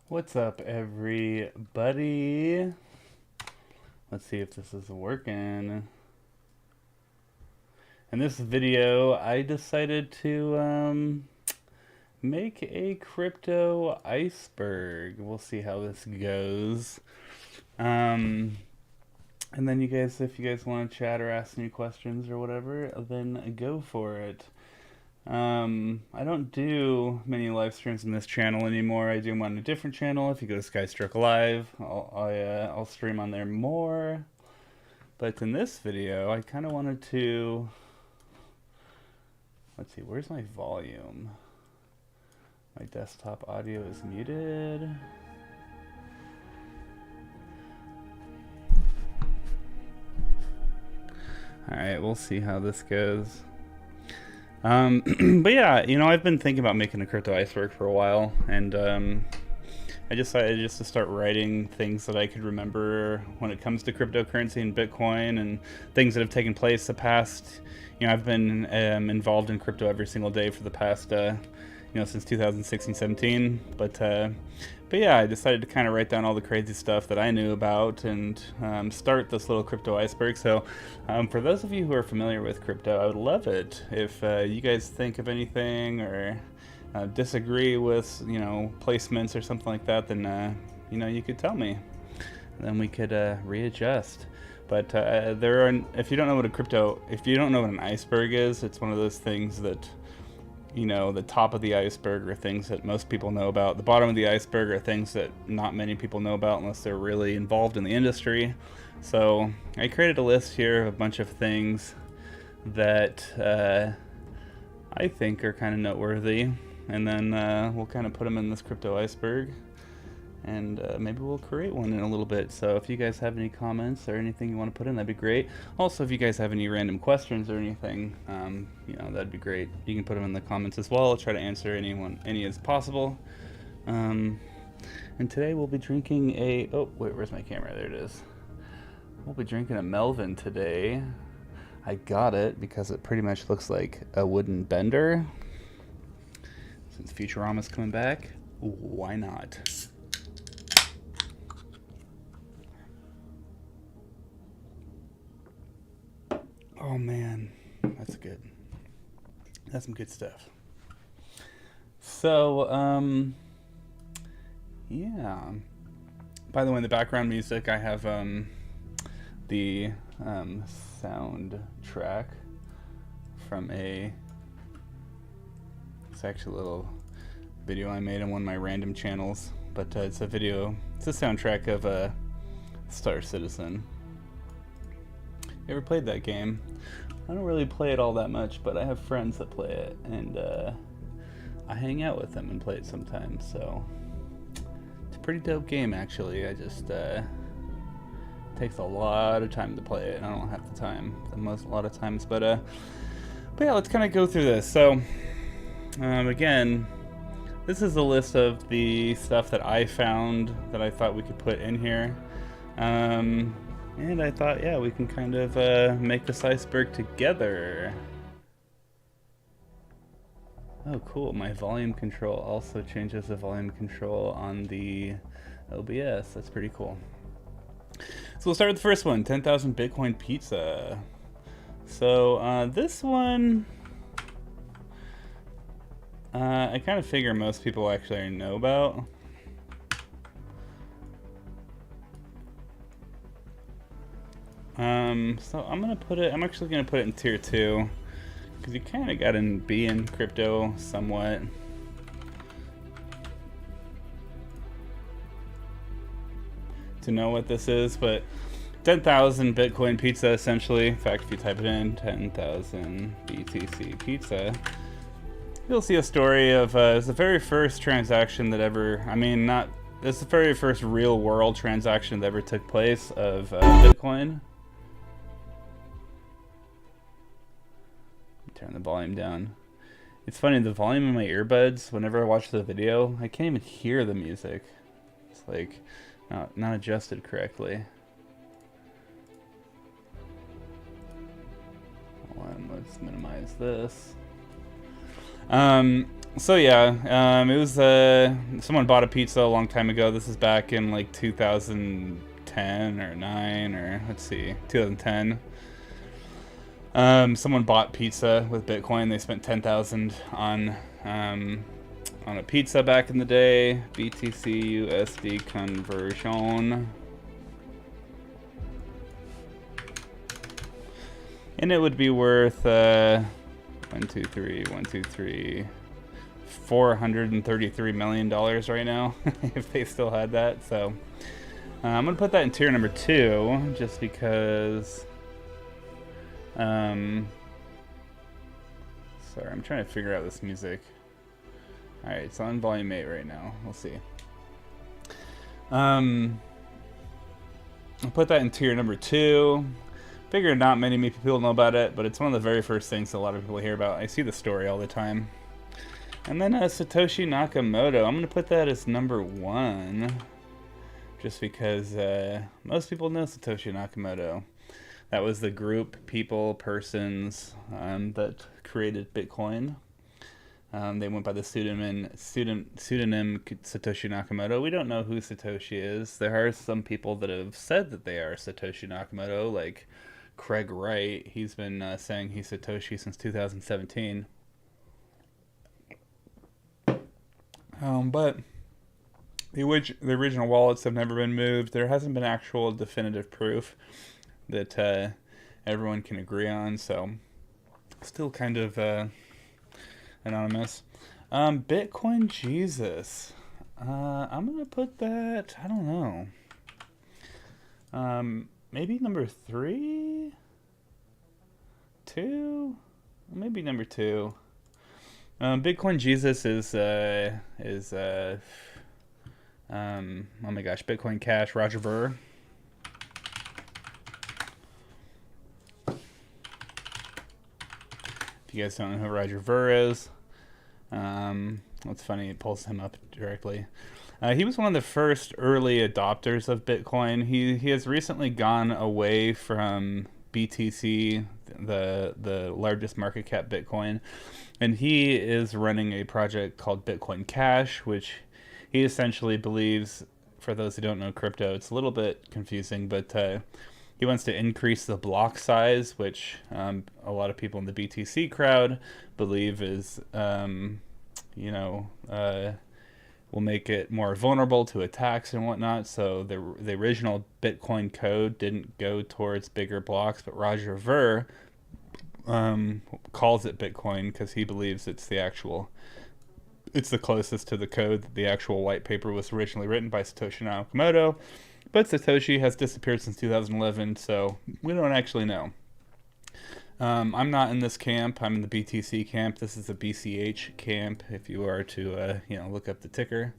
What's up, everybody? Let's see if this is working. In this video, I decided to make a crypto iceberg. We'll see how this goes. And then you guys, if you guys want to chat or ask any questions or whatever, then go for it. I don't do many live streams on this channel anymore. I do them on a different channel. If you go to Skystroke Live, I'll stream on there more. But in this video, I kind of wanted to... Let's see, where's my volume? My desktop audio is muted. Alright, we'll see how this goes. But yeah, you know, I've been thinking about making a crypto iceberg for a while, and I decided just to start writing things that I could remember when it comes to cryptocurrency and Bitcoin and things that have taken place the past. You know, I've been involved in crypto every single day for the past, since 2016-17. But yeah, I decided to kind of write down all the crazy stuff that I knew about and start this little crypto iceberg. So for those of you who are familiar with crypto, I would love it if you guys think of anything or disagree with, placements or something like that, then, you could tell me. Then we could readjust. But if you don't know what an iceberg is, it's one of those things that, the top of the iceberg are things that most people know about. The bottom of the iceberg are things that not many people know about unless they're really involved in the industry. So I created a list here of a bunch of things that I think are kind of noteworthy. And then we'll kind of put them in this crypto iceberg. And maybe we'll create one in a little bit. So if you guys have any comments or anything you want to put in, that'd be great. Also, if you guys have any random questions or anything, that'd be great. You can put them in the comments as well. I'll try to answer any as possible. And today we'll be drinking oh, wait, where's my camera? There it is. We'll be drinking a Melvin today. I got it because it pretty much looks like a wooden bender. Since Futurama's coming back, why not? Oh man, that's good. That's some good stuff. So, yeah. By the way, in the background music, I have the soundtrack from it's actually a little video I made on one of my random channels, but it's a soundtrack of Star Citizen. You ever played that game? I don't really play it all that much, but I have friends that play it, and I hang out with them and play it sometimes, so it's a pretty dope game, actually. I just it takes a lot of time to play it, and I don't have the time a lot of times, but yeah, let's kind of go through this. So again, this is a list of the stuff that I found that I thought we could put in here. And I thought, yeah, we can kind of make this iceberg together. Oh, cool. My volume control also changes the volume control on the OBS. That's pretty cool. So we'll start with the first one, 10,000 Bitcoin pizza. So this one, I kind of figure most people actually already know about. So I'm actually gonna put it in tier 2 because you kind of gotta be in crypto somewhat. To know what this is, but 10,000 Bitcoin pizza essentially. In fact, if you type it in, 10,000 BTC pizza, you'll see a story of it's the very first transaction that ever, it's the very first real world transaction that ever took place of Bitcoin. Turn the volume down. It's funny, the volume in my earbuds, whenever I watch the video, I can't even hear the music. It's like not adjusted correctly. Hold on, let's minimize this. So yeah, it was someone bought a pizza a long time ago. This is back in like 2010 or 9 or let's see, 2010. Someone bought pizza with Bitcoin. They spent 10,000 on a pizza back in the day. BTC USD conversion. And it would be worth $433 million right now if they still had that. So I'm gonna put that in tier number 2 just because. Sorry, I'm trying to figure out this music. All right, it's on volume 8 right now. We'll see. I'll put that in tier number 2. Figure not many people know about it, but it's one of the very first things a lot of people hear about. I see the story all the time. And then Satoshi Nakamoto. I'm going to put that as number 1. Just because most people know Satoshi Nakamoto. That was the group, persons that created Bitcoin. They went by the pseudonym Satoshi Nakamoto. We don't know who Satoshi is. There are some people that have said that they are Satoshi Nakamoto, like Craig Wright. He's been saying he's Satoshi since 2017. But the original wallets have never been moved. There hasn't been actual definitive proof that everyone can agree on, so still kind of anonymous. Bitcoin Jesus. I'm gonna put that, I don't know. Maybe number 3? 2? Maybe number 2. Bitcoin Jesus is oh my gosh, Bitcoin Cash, Roger Ver. If you guys don't know who Roger Ver is, it's funny, it pulls him up directly. He was one of the first early adopters of Bitcoin. He has recently gone away from BTC, the largest market cap Bitcoin, and he is running a project called Bitcoin Cash, which he essentially believes, for those who don't know crypto, it's a little bit confusing, but he wants to increase the block size, which a lot of people in the BTC crowd believe is, will make it more vulnerable to attacks and whatnot. So the original Bitcoin code didn't go towards bigger blocks, but Roger Ver calls it Bitcoin because he believes it's the closest to the code that the actual white paper was originally written by Satoshi Nakamoto. But Satoshi has disappeared since 2011, so we don't actually know. I'm not in this camp. I'm in the BTC camp. This is the BCH camp, if you are to look up the ticker.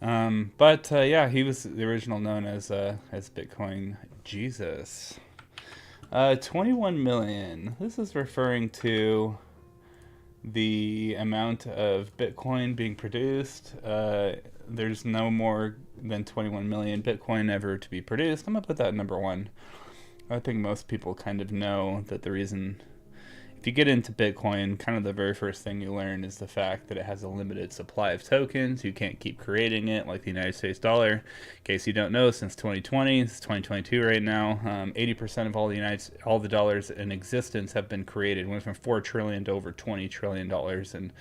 Yeah, he was the original known as Bitcoin Jesus. 21 million. This is referring to the amount of Bitcoin being produced. There's no more than 21 million Bitcoin ever to be produced. I'm going to put that at number 1. I think most people kind of know that the reason, if you get into Bitcoin, kind of the very first thing you learn is the fact that it has a limited supply of tokens. You can't keep creating it like the United States dollar. In case you don't know, since 2020, it's 2022 right now, 80% of all the dollars in existence have been created. It went from $4 trillion to over $20 trillion in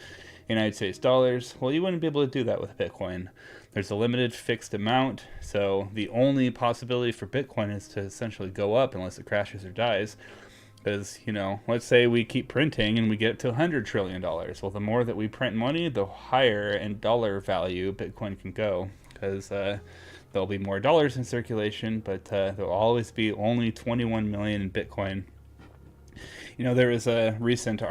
United States dollars. Well, you wouldn't be able to do that with Bitcoin. There's a limited fixed amount, so the only possibility for Bitcoin is to essentially go up unless it crashes or dies. Because, let's say we keep printing and we get to $100 trillion. Well, the more that we print money, the higher in dollar value Bitcoin can go. Because there'll be more dollars in circulation, but there'll always be only 21 million in Bitcoin. There was a recent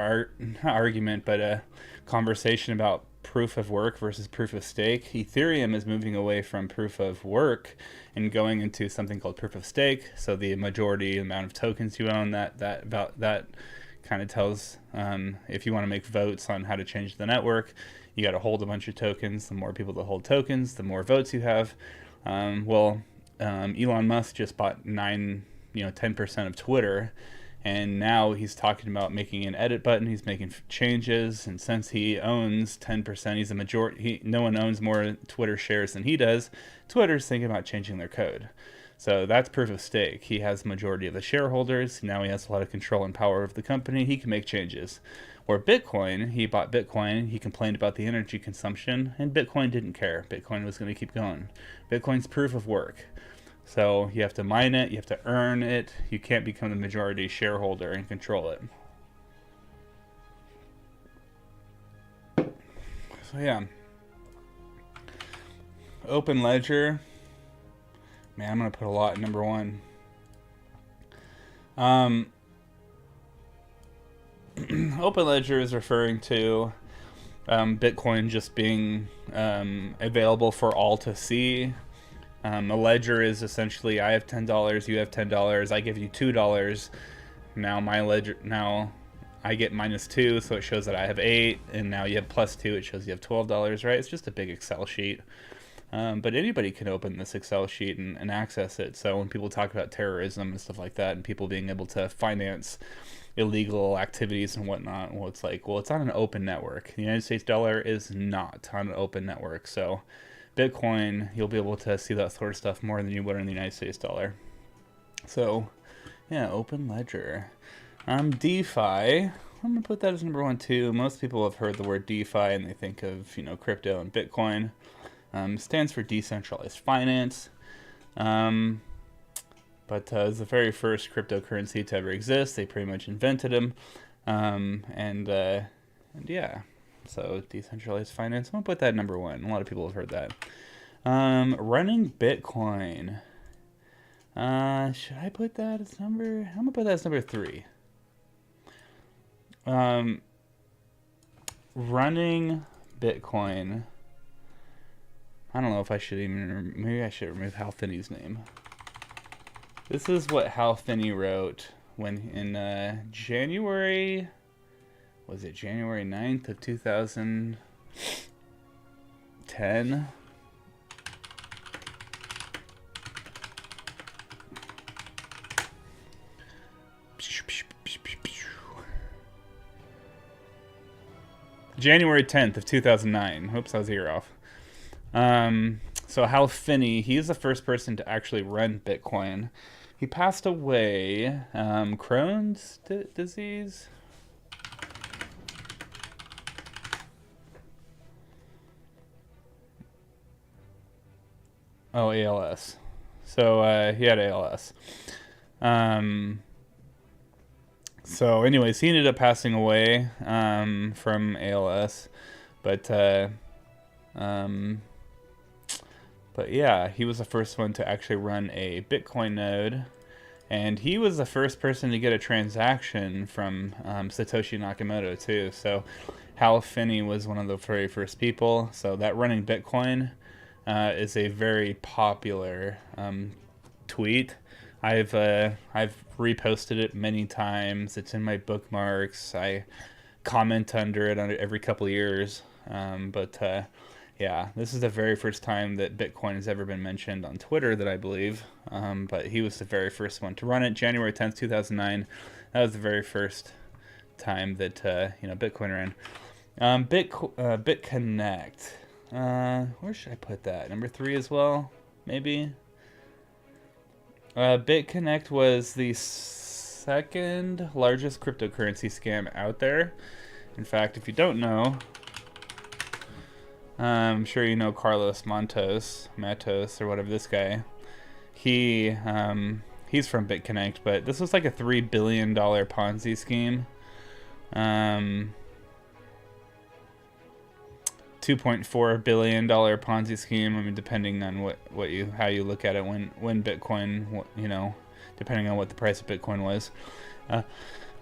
conversation about proof of work versus proof of stake. Ethereum is moving away from proof of work and going into something called proof of stake. So the majority amount of tokens you own, that kind of tells if you want to make votes on how to change the network, you got to hold a bunch of tokens. The more people that hold tokens, the more votes you have. Elon Musk just bought 10% of Twitter. And now he's talking about making an edit button. He's making changes, and since he owns 10%, he's a majority. No one owns more Twitter shares than he does. Twitter's thinking about changing their code. So that's proof of stake. He has the majority of the shareholders. Now he has a lot of control and power of the company. He can make changes. Or Bitcoin, he bought Bitcoin. He complained about the energy consumption, and Bitcoin didn't care. Bitcoin was going to keep going. Bitcoin's proof of work. So you have to mine it, you have to earn it, you can't become the majority shareholder and control it. So yeah. Open Ledger. Man, I'm going to put a lot in number 1. Open Ledger is referring to Bitcoin just being available for all to see. A ledger is essentially, I have $10, you have $10, I give you $2. Now my ledger, now I get -2, so it shows that I have 8, and now you have +2, it shows you have $12, right? It's just a big Excel sheet. But anybody can open this Excel sheet and access it. So when people talk about terrorism and stuff like that, and people being able to finance illegal activities and whatnot, well, it's like, well, it's on an open network. The United States dollar is not on an open network, so Bitcoin, you'll be able to see that sort of stuff more than you would in the United States dollar. So, yeah, Open Ledger. DeFi, I'm going to put that as number 1 too. Most people have heard the word DeFi and they think of, crypto and Bitcoin. Stands for decentralized finance. But it's the very first cryptocurrency to ever exist. They pretty much invented them. And yeah. So decentralized finance. I'm gonna put that at number 1. A lot of people have heard that. Running Bitcoin. Should I put that as number? I'm gonna put that as number 3. Running Bitcoin. I don't know if I should even. Maybe I should remove Hal Finney's name. This is what Hal Finney wrote when in January. Was it January 9th of 2010? January 10th of 2009. Oops, I was a year off. So Hal Finney, he's the first person to actually run Bitcoin. He passed away, Crohn's disease. Oh, ALS. So he had ALS. So anyways, he ended up passing away from ALS, but yeah, he was the first one to actually run a Bitcoin node, and he was the first person to get a transaction from Satoshi Nakamoto too. So Hal Finney was one of the very first people. So that running Bitcoin is a very popular tweet. I've reposted it many times. It's in my bookmarks. I comment under it every couple of years. Yeah, this is the very first time that Bitcoin has ever been mentioned on Twitter, that I believe. But he was the very first one to run it, January 10th, 2009. That was the very first time that Bitcoin ran. BitConnect. Where should I put that? Number 3 as well, maybe. BitConnect was the second largest cryptocurrency scam out there. In fact, if you don't know, I'm sure you know Carlos Matos, or whatever, this guy. He's from BitConnect, but this was like a $3 billion Ponzi scheme. $2.4 billion Ponzi scheme. I mean, depending on how you look at it, when Bitcoin, depending on what the price of Bitcoin was.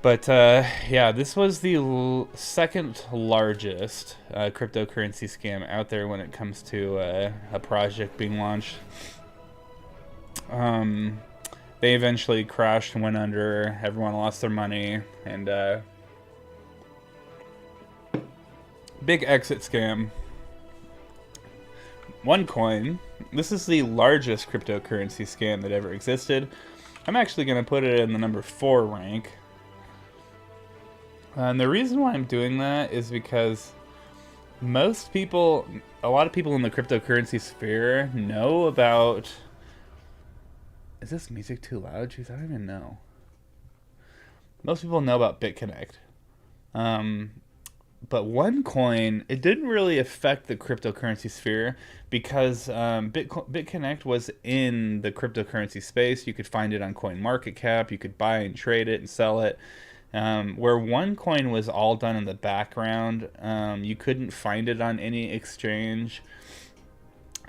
Yeah, this was the second largest cryptocurrency scam out there when it comes to a project being launched. They eventually crashed and went under. Everyone lost their money, and big exit scam. OneCoin. This is the largest cryptocurrency scam that ever existed. I'm actually going to put it in the number 4 rank. And the reason why I'm doing that is because most people, a lot of people in the cryptocurrency sphere know about. Is this music too loud? Jeez, I don't even know. Most people know about BitConnect. Um, but OneCoin, it didn't really affect the cryptocurrency sphere because BitConnect was in the cryptocurrency space. You could find it on CoinMarketCap. You could buy and trade it and sell it. Where OneCoin was all done in the background, you couldn't find it on any exchange.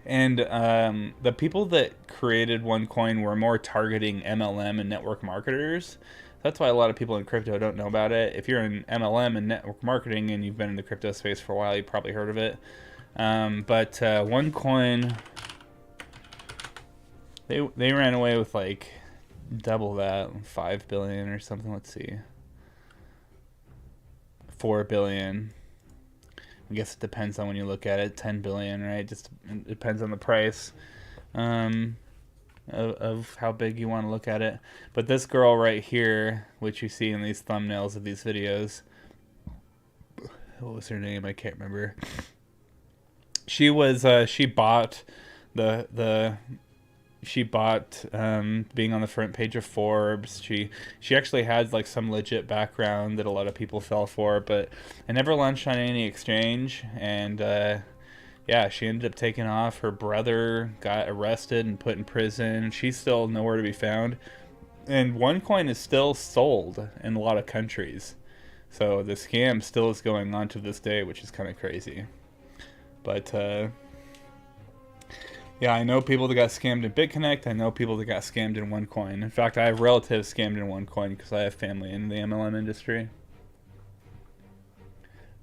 And the people that created OneCoin were more targeting MLM and network marketers. That's why a lot of people in crypto don't know about it. If you're in MLM and network marketing and you've been in the crypto space for a while, you've probably heard of it. But OneCoin, they ran away with like double that, 5 billion or something. Let's see, 4 billion. I guess it depends on when you look at it. 10 billion, right? Just it depends on the price. Of how big you want to look at it. But this girl right here, which you see in these thumbnails of these videos, what was her name? I can't remember. She was she bought being on the front page of Forbes. She actually had like some legit background that a lot of people fell for, but it never launched on any exchange. And yeah, she ended up taking off. Her brother got arrested and put in prison. She's still nowhere to be found. And OneCoin is still sold in a lot of countries. So the scam still is going on to this day, which is kind of crazy. But yeah, I know people that got scammed in BitConnect. I know people that got scammed in OneCoin. In fact, I have relatives scammed in OneCoin because I have family in the MLM industry.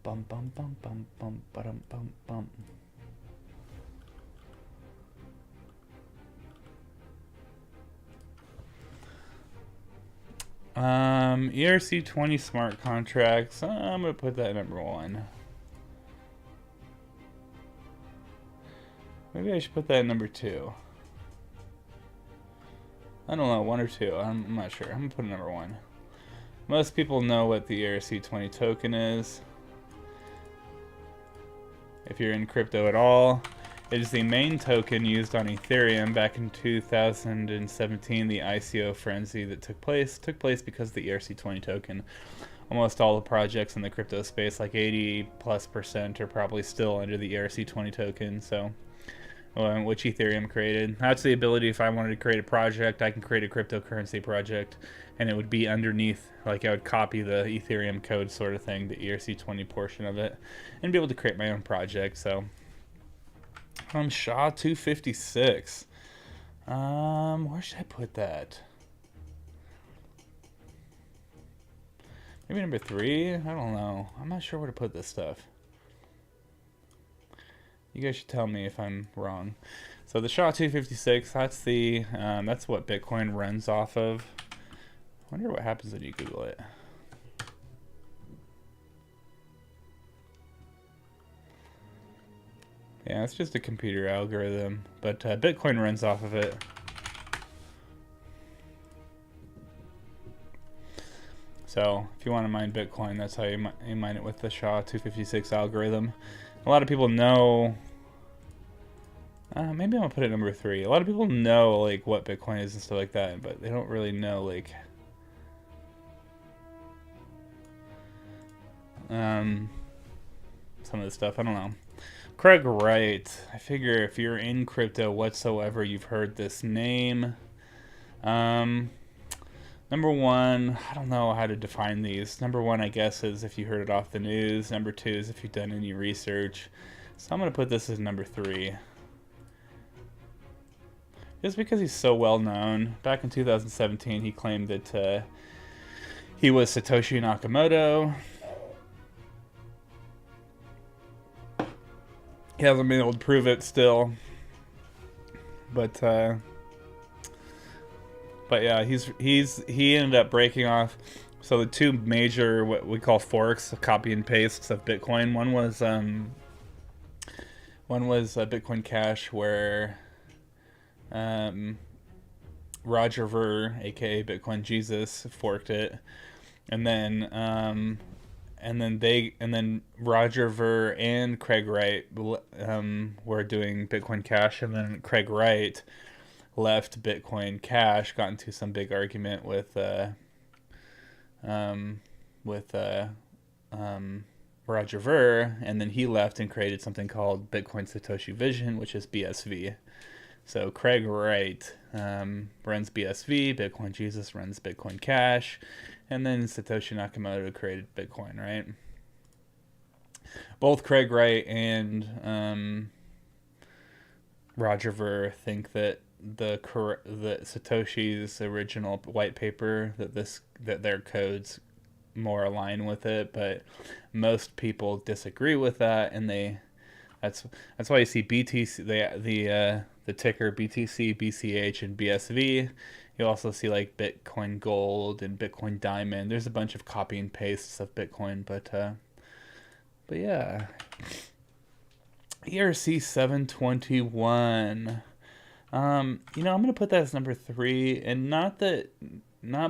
Bum bum bum bum bum bum bum bum. ERC20 smart contracts. I'm gonna put that number 1. Maybe I should put that at number 2. I don't know, 1 or 2. I'm not sure. I'm gonna put it number 1. Most people know what the ERC20 token is. If you're in crypto at all, it is the main token used on Ethereum. Back in 2017, the ICO frenzy that took place because of the ERC20 token. Almost all the projects in the crypto space, like 80+%, are probably still under the ERC20 token. So, which Ethereum created. That's the ability. If I wanted to create a project, I can create a cryptocurrency project, and it would be underneath. Like I would copy the Ethereum code, sort of thing, the ERC20 portion of it, and be able to create my own project. So. SHA-256. Where should I put that? Maybe number 3? I don't know. I'm not sure where to put this stuff. You guys should tell me if I'm wrong. So the SHA-256, that's the that's what Bitcoin runs off of. I wonder what happens when you Google it. Yeah, it's just a computer algorithm, but Bitcoin runs off of it. So if you want to mine Bitcoin, that's how you mine it with the SHA-256 algorithm. A lot of people know. Maybe I'm gonna put it number 3. A lot of people know like what Bitcoin is and stuff like that, but they don't really know like some of the stuff. I don't know. Craig Wright. I figure if you're in crypto whatsoever, you've heard this name. Number 1, I don't know how to define these. Number 1, I guess, is if you heard it off the news. Number 2 is if you've done any research. So I'm going to put this as number 3. Just because he's so well known. Back in 2017, he claimed that he was Satoshi Nakamoto. He hasn't been able to prove it still, but yeah, he ended up breaking off. So the 2 major what we call forks, copy and pastes of Bitcoin. One was Bitcoin Cash, where Roger Ver, aka Bitcoin Jesus, forked it, and then then Roger Ver and Craig Wright were doing Bitcoin Cash, and then Craig Wright left Bitcoin Cash, got into some big argument um, with Roger Ver, and then he left and created something called Bitcoin Satoshi Vision, which is BSV. So Craig Wright runs BSV, Bitcoin Jesus runs Bitcoin Cash, and then Satoshi Nakamoto created Bitcoin, right? Both Craig Wright and Roger Ver think that that Satoshi's original white paper, that their codes more align with it, but most people disagree with that, and that's why you see BTC, the ticker BTC, BCH, and BSV. You also see like Bitcoin Gold and Bitcoin Diamond. There's a bunch of copy and pastes of Bitcoin, but yeah. ERC 721. I'm gonna put that as number 3, and not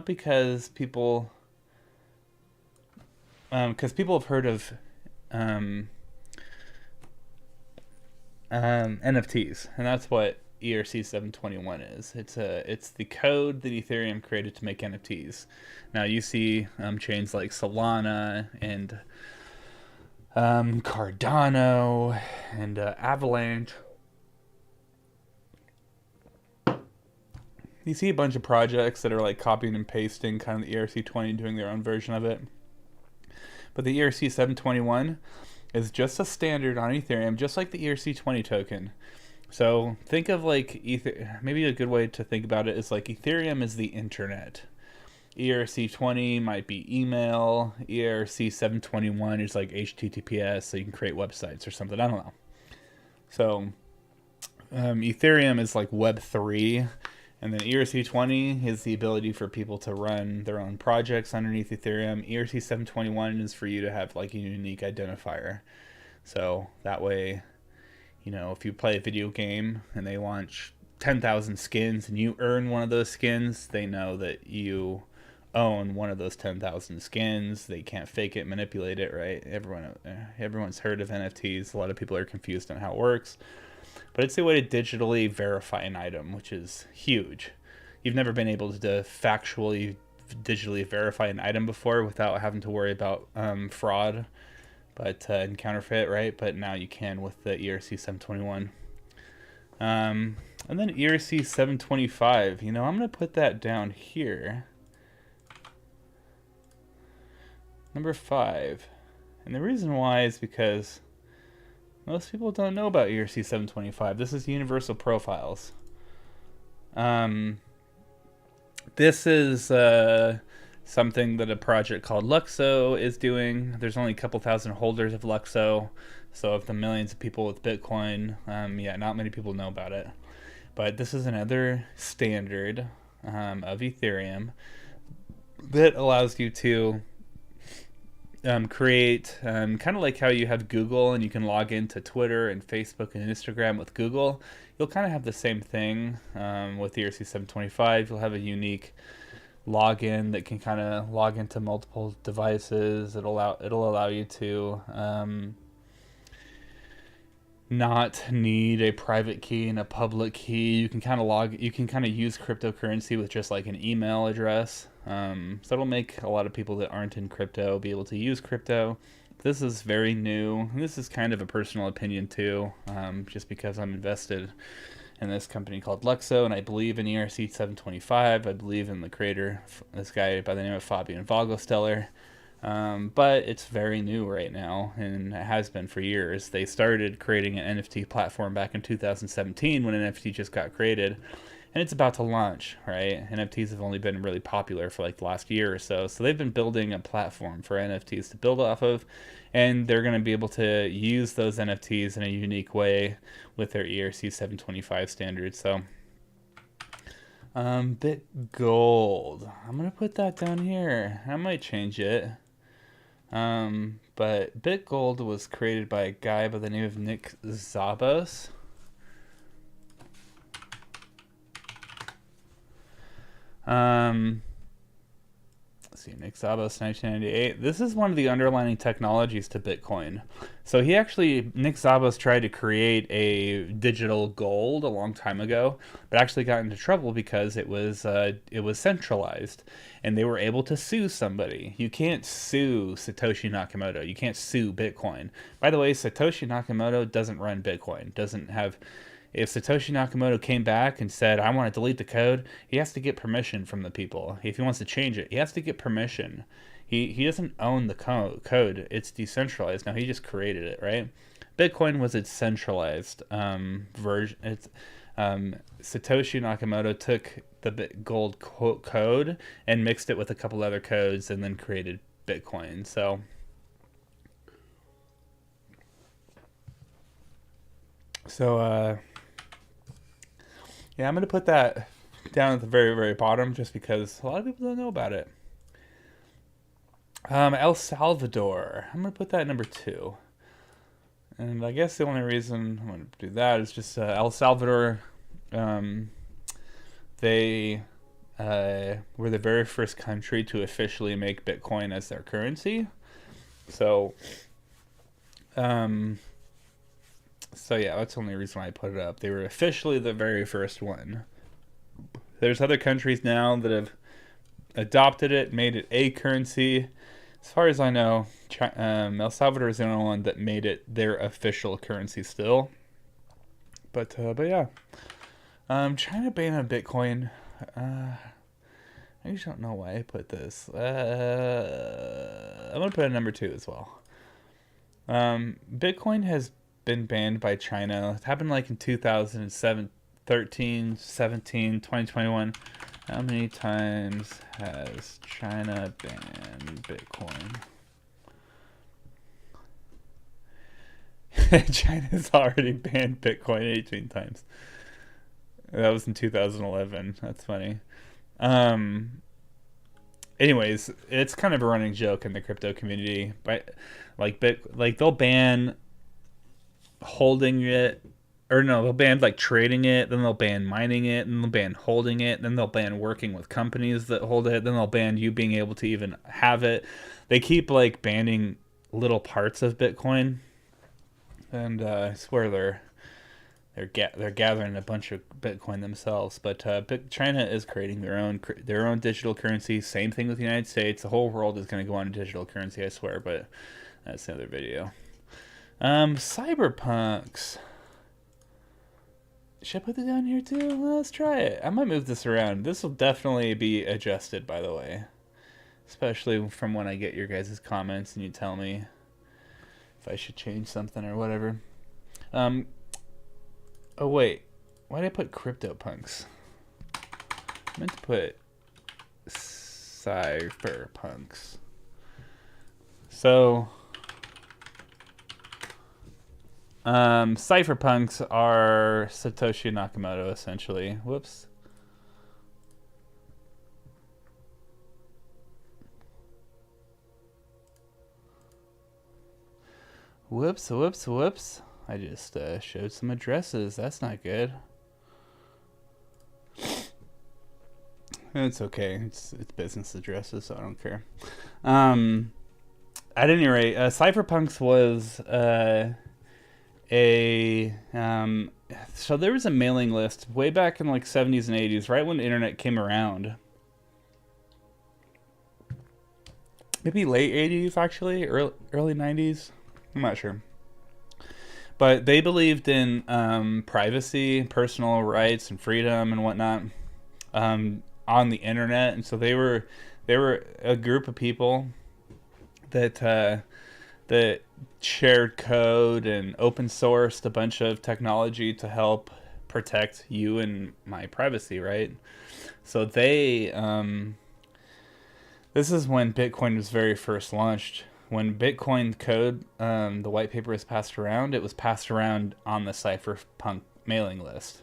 because people have heard of NFTs, and that's what ERC 721 is. It's the code that Ethereum created to make NFTs. Now you see chains like Solana and Cardano and Avalanche. You see a bunch of projects that are like copying and pasting kind of the ERC20, doing their own version of it. But the ERC 721 is just a standard on Ethereum, just like the ERC20 token. So think of like maybe a good way to think about it is like Ethereum is the internet. ERC20 might be email. ERC 721 is like HTTPS, so you can create websites or something. I don't know. So Ethereum is like Web3. And then ERC20 is the ability for people to run their own projects underneath Ethereum. ERC 721 is for you to have like a unique identifier. So that way, if you play a video game and they launch 10,000 skins and you earn one of those skins, they know that you own one of those 10,000 skins. They can't fake it, manipulate it, right? Everyone's heard of NFTs. A lot of people are confused on how it works. But it's a way to digitally verify an item, which is huge. You've never been able to factually digitally verify an item before without having to worry about fraud and counterfeit, right? But now you can with the ERC 721. And then ERC 725, I'm going to put that down here. Number 5. And the reason why is because most people don't know about ERC 725. This is Universal Profiles. This is something that a project called Luxo is doing. There's only a couple thousand holders of Luxo. So of the millions of people with Bitcoin, not many people know about it. But this is another standard of Ethereum that allows you to create kind of like how you have Google and you can log into Twitter and Facebook and Instagram with Google. You'll kind of have the same thing with ERC 725. You'll have a unique login that can kind of log into multiple devices. It'll allow you to not need a private key and a public key. You can kind of use cryptocurrency with just like an email address. So it'll make a lot of people that aren't in crypto be able to use crypto. This is very new. This is kind of a personal opinion too, just because I'm invested in this company called Luxo, and I believe in ERC 725. I believe in the creator, this guy by the name of Fabian Vogelsteller. But it's very new right now, and it has been for years. They started creating an NFT platform back in 2017 when NFT just got created, and it's about to launch, right? NFTs have only been really popular for like the last year or so, so they've been building a platform for NFTs to build off of, and they're going to be able to use those NFTs in a unique way with their ERC 725 standards. So Bit Gold, I'm going to put that down here. I might change it. But BitGold was created by a guy by the name of Nick Szabos. see, Nick Szabos, 1998. This is one of the underlying technologies to Bitcoin. So Nick Szabos tried to create a digital gold a long time ago, but actually got into trouble because it was centralized, and they were able to sue somebody. You can't sue Satoshi Nakamoto. You can't sue Bitcoin. By the way, Satoshi Nakamoto doesn't run Bitcoin. Doesn't have. If Satoshi Nakamoto came back and said, I want to delete the code, he has to get permission from the people. If he wants to change it, he has to get permission. He doesn't own the code. It's decentralized. Now, he just created it, right? Bitcoin was its centralized version. Satoshi Nakamoto took the gold code and mixed it with a couple other codes and then created Bitcoin. So... yeah, I'm going to put that down at the very, very bottom just because a lot of people don't know about it. El Salvador. I'm going to put that at number 2. And I guess the only reason I'm going to do that is just El Salvador, they were the very first country to officially make Bitcoin as their currency. So yeah, that's the only reason why I put it up. They were officially the very first one. There's other countries now that have adopted it, made it a currency. As far as I know, El Salvador is the only one that made it their official currency still. But yeah. China banned Bitcoin. I just don't know why I put this. I'm going to put it at number 2 as well. Bitcoin has been banned by China. It happened like in 2007, 13, 17, 2021. How many times has China banned Bitcoin? China's already banned Bitcoin 18 times. That was in 2011. That's funny. Anyways, it's kind of a running joke in the crypto community. But they'll ban holding it, or no, they'll ban like trading it, then they'll ban mining it, then they'll ban holding it, then they'll ban working with companies that hold it, then they'll ban you being able to even have it. They keep like banning little parts of Bitcoin, and I swear they're gathering a bunch of Bitcoin themselves. But China is creating their own digital currency. Same thing with the United States. The whole world is going to go on a digital currency, I swear. But that's another video. Cyberpunks. Should I put it down here too? Let's try it. I might move this around. This will definitely be adjusted, by the way. Especially from when I get your guys' comments and you tell me if I should change something or whatever. Oh wait. Why did I put CryptoPunks? I meant to put Cyberpunks. So... cypherpunks are Satoshi Nakamoto, essentially. Whoops. Whoops. I just showed some addresses. That's not good. It's okay. It's business addresses, so I don't care. At any rate, cypherpunks was... so there was a mailing list way back in like 70s and 80s, right when the internet came around. Maybe late 80s, actually, early 90s. I'm not sure. But they believed in privacy, personal rights, and freedom and whatnot on the internet, and so they were a group of people that shared code and open sourced a bunch of technology to help protect you and my privacy, right? So they this is when Bitcoin was very first launched. When Bitcoin code, the white paper was passed around, it was passed around on the cypherpunk mailing list.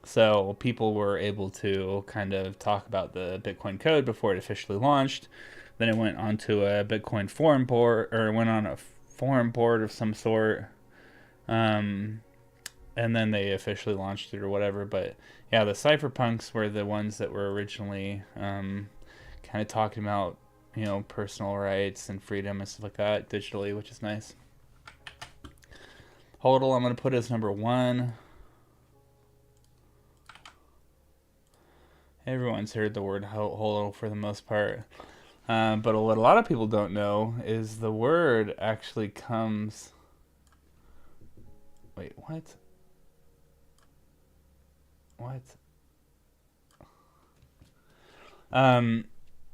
So people were able to kind of talk about the Bitcoin code before it officially launched. Then it went onto a Bitcoin forum board, or went on a forum board of some sort. And then they officially launched it or whatever. But yeah, the cypherpunks were the ones that were originally kind of talking about you know, personal rights and freedom and stuff like that digitally, which is nice. HODL I'm going to put as number 1. Everyone's heard the word HODL for the most part. But what a lot of people don't know is the word actually comes... Wait, what? What?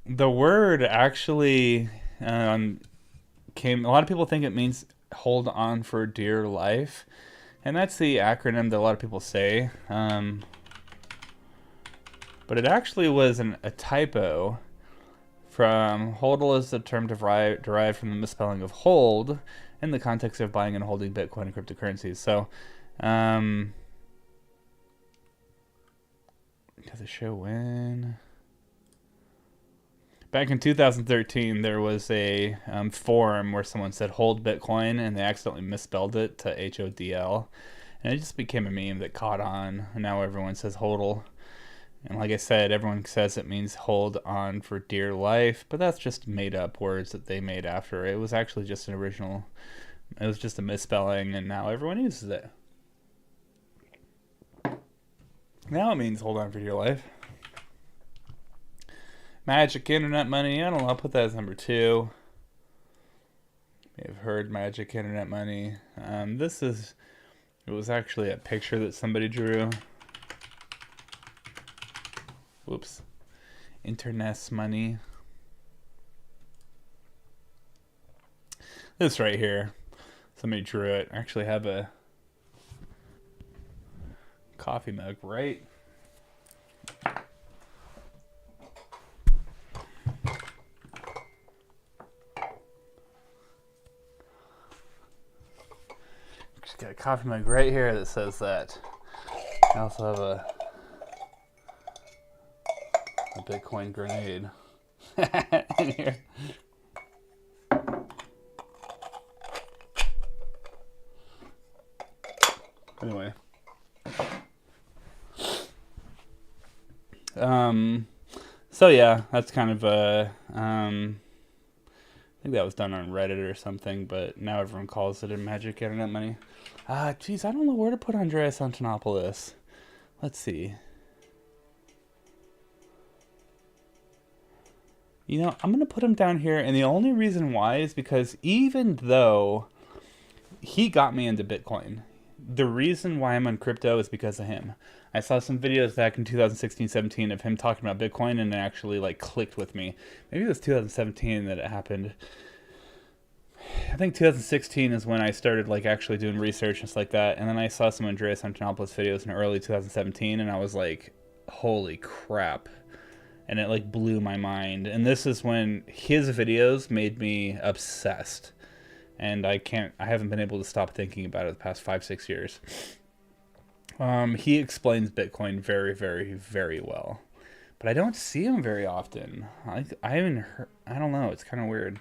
The word actually came... A lot of people think it means hold on for dear life. And that's the acronym that a lot of people say. But it actually was a typo. From HODL is the term derived from the misspelling of hold in the context of buying and holding Bitcoin and cryptocurrencies. So, does it show when? Back in 2013, there was a forum where someone said hold Bitcoin and they accidentally misspelled it to HODL. And it just became a meme that caught on. And now everyone says HODL. And like I said, everyone says it means hold on for dear life, but that's just made up words that they made after. It was actually just an original, it was just a misspelling, and now everyone uses it. Now it means hold on for dear life. Magic Internet Money, I don't know, I'll put that as number 2. You may have heard Magic Internet Money. It was actually a picture that somebody drew. Whoops. Internet's money. This right here. Somebody drew it. I actually have a coffee mug, right? Just got a coffee mug right here that says that. I also have a Bitcoin grenade in here. Anyway. So yeah, that's kind of I think that was done on Reddit or something, but now everyone calls it a Magic Internet Money. Geez, I don't know where to put Andreas Antonopoulos. Let's see. You know, I'm going to put him down here, and the only reason why is because even though he got me into Bitcoin, the reason why I'm on crypto is because of him. I saw some videos back in 2016-17 of him talking about Bitcoin, and it actually like clicked with me. Maybe it was 2017 that it happened. I think 2016 is when I started like actually doing research and stuff like that, and then I saw some Andreas Antonopoulos videos in early 2017, and I was like, holy crap. And it like blew my mind. And this is when his videos made me obsessed. And I haven't been able to stop thinking about it the past 5-6 years. He explains Bitcoin very, very, very well. But I don't see him very often. I haven't heard, I don't know, it's kind of weird.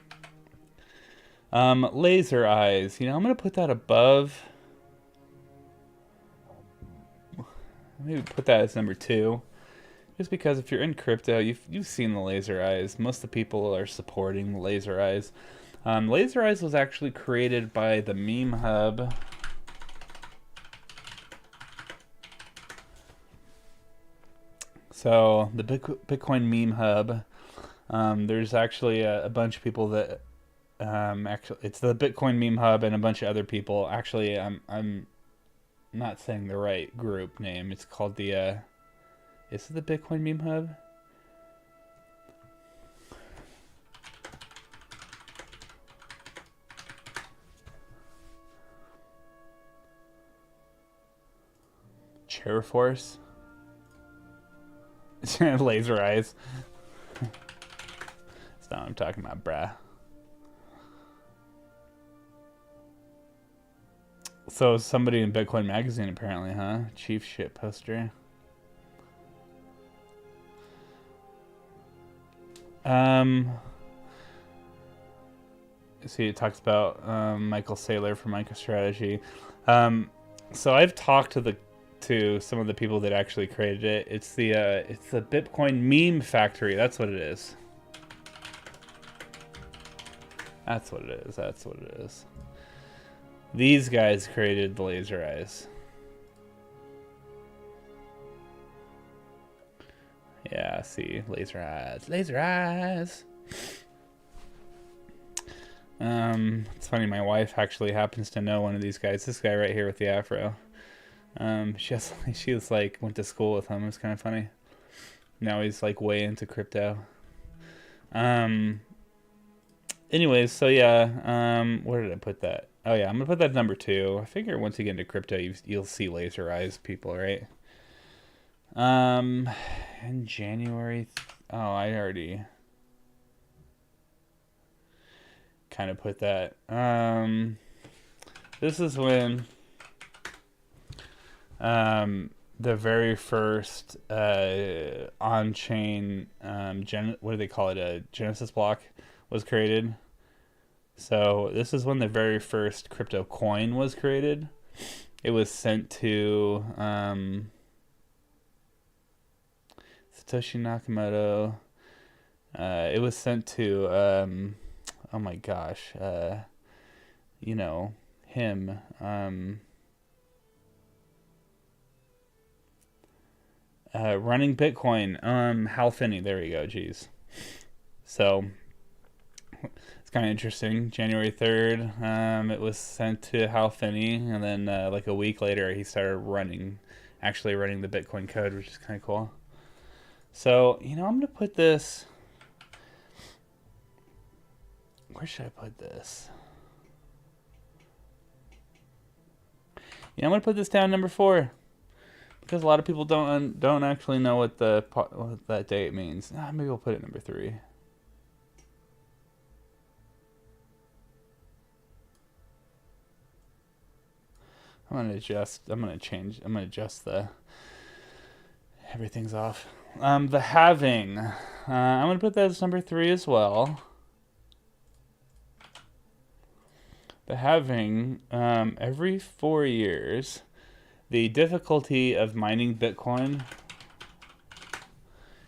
Laser Eyes, you know, I'm going to put that above. Maybe put that as number 2. Just because if you're in crypto, you've seen the Laser Eyes. Most of the people are supporting the Laser Eyes. Laser Eyes was actually created by the Meme Hub. So the Bitcoin Meme Hub. There's actually a bunch of people that actually it's the Bitcoin Meme Hub and a bunch of other people. Actually, I'm not saying the right group name. It's called the is it the Bitcoin Meme Hub? Chair Force? Laser Eyes. That's not what I'm talking about, brah. So somebody in Bitcoin Magazine apparently, huh? Chief shit poster. See, it talks about Michael Saylor from MicroStrategy. So I've talked to some of the people that actually created it. It's the Bitcoin Meme Factory. That's what it is. That's what it is. That's what it is. These guys created the laser eyes. Yeah, see, laser eyes, laser eyes. It's funny. My wife actually happens to know one of these guys. This guy right here with the afro. She was like went to school with him. It was kind of funny. Now he's like way into crypto. Anyways, so yeah. Where did I put that? Oh yeah, I'm gonna put that number 2. I figure once you get into crypto, you'll see laser eyes people, right? In January. Oh, I already kind of put that. This is when the very first on-chain what do they call it? A Genesis block was created. So this is when the very first crypto coin was created. It was sent to Satoshi Nakamoto. It was sent to oh my gosh, you know him. Running Bitcoin. Hal Finney. There we go. Jeez. So it's kind of interesting. January 3rd, it was sent to Hal Finney, and then like a week later, he started actually running the Bitcoin code, which is kind of cool. So, I'm going to put this... Where should I put this? I'm going to put this down number 4. Because a lot of people don't actually know what that date means. Maybe we'll put it number 3. I'm going to adjust everything's off. The halving. I'm going to put that as number 3 as well. The halving, every 4 years, the difficulty of mining Bitcoin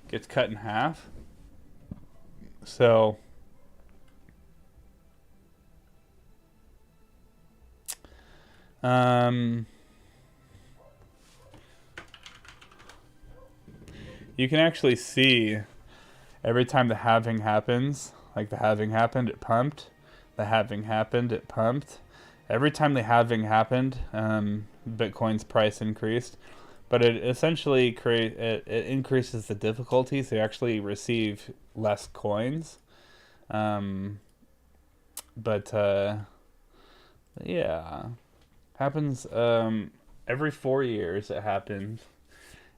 gets cut in half. So, you can actually see every time the halving happens, like the halving happened, it pumped. The halving happened, it pumped. Every time the halving happened, Bitcoin's price increased. But it essentially it increases the difficulty, so you actually receive less coins. Yeah. Happens every 4 years it happens.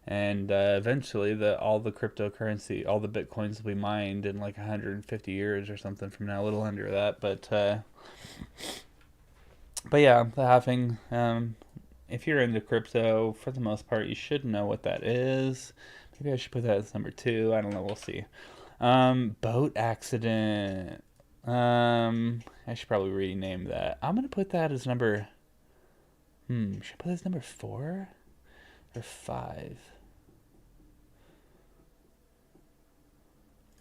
And eventually all the cryptocurrency, all the Bitcoins will be mined in like 150 years or something from now, a little under that. But yeah, the halving, if you're into crypto, for the most part, you should know what that is. Maybe I should put that as number 2. I don't know. We'll see. Boat accident. I should probably rename that. I'm going to put that as number... should I put that as number 4 or 5?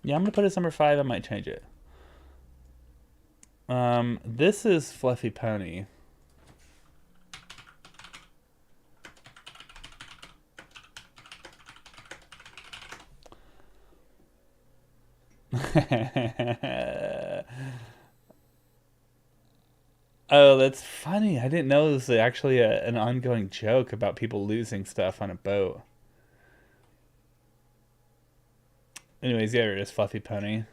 Yeah, I'm going to put it as number 5. I might change it. This is Fluffy Pony. Oh, that's funny. I didn't know this was actually an ongoing joke about people losing stuff on a boat. Anyways, yeah, it is Fluffy Pony.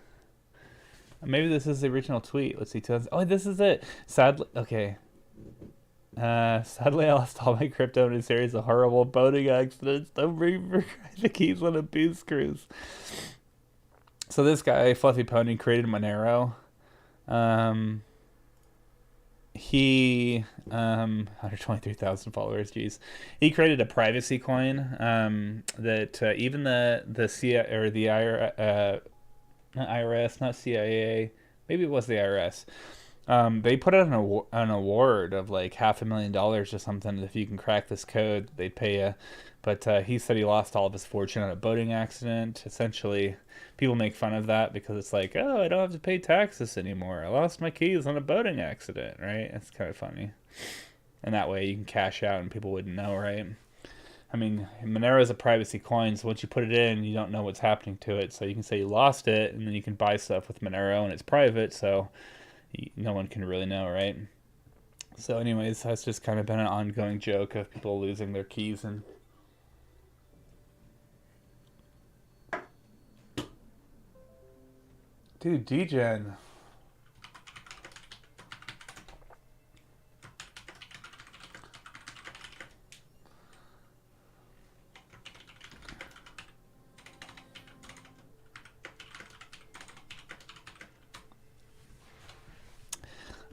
Maybe this is the original tweet. Let's see. Oh, this is it. Sadly, okay. Sadly, I lost all my crypto in a series of horrible boating accidents. Don't bring the keys on a booze cruise. So this guy, Fluffy Pony, created Monero. He 123,000 followers. Jeez, he created a privacy coin that even the CIA or the not IRS, not CIA, maybe it was the IRS. They put out an award of like $500,000 or something. If you can crack this code, they pay But he said he lost all of his fortune on a boating accident. Essentially, people make fun of that because it's like, oh, I don't have to pay taxes anymore. I lost my keys on a boating accident, right? It's kind of funny. And that way you can cash out and people wouldn't know, right? I mean, Monero is a privacy coin, so once you put it in, you don't know what's happening to it. So you can say you lost it, and then you can buy stuff with Monero, and it's private, so no one can really know, right? So anyways, that's just kind of been an ongoing joke of people losing their keys. And dude, DGen.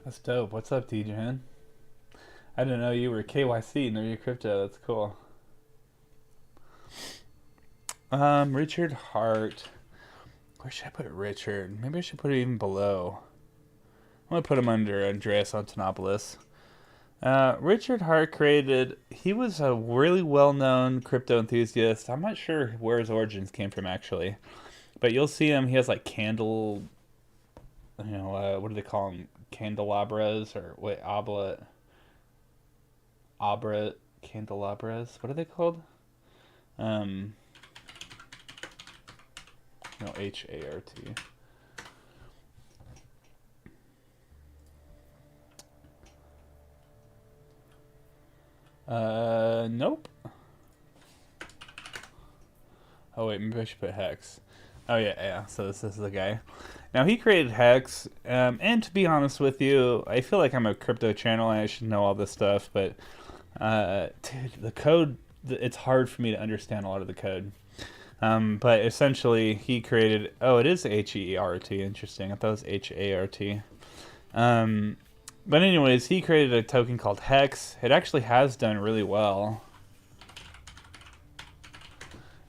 That's dope. What's up, DGen? I didn't know you were KYC. Know your crypto. That's cool. Richard Hart. Where should I put Richard? Maybe I should put it even below. I'm gonna put him under Andreas Antonopoulos. Richard Hart he was a really well-known crypto enthusiast. I'm not sure where his origins came from actually, but you'll see him. He has like what do they call them? Candelabras or wait, candelabras. What are they called? No, HART. Nope. Oh wait, maybe I should put Hex. Oh yeah. So this is the guy. Now he created Hex, and to be honest with you, I feel like I'm a crypto channel and I should know all this stuff, but dude, the code, it's hard for me to understand a lot of the code. But essentially, he created. Oh, it is HERT. Interesting. I thought it was HART. But anyways, he created a token called Hex. It actually has done really well.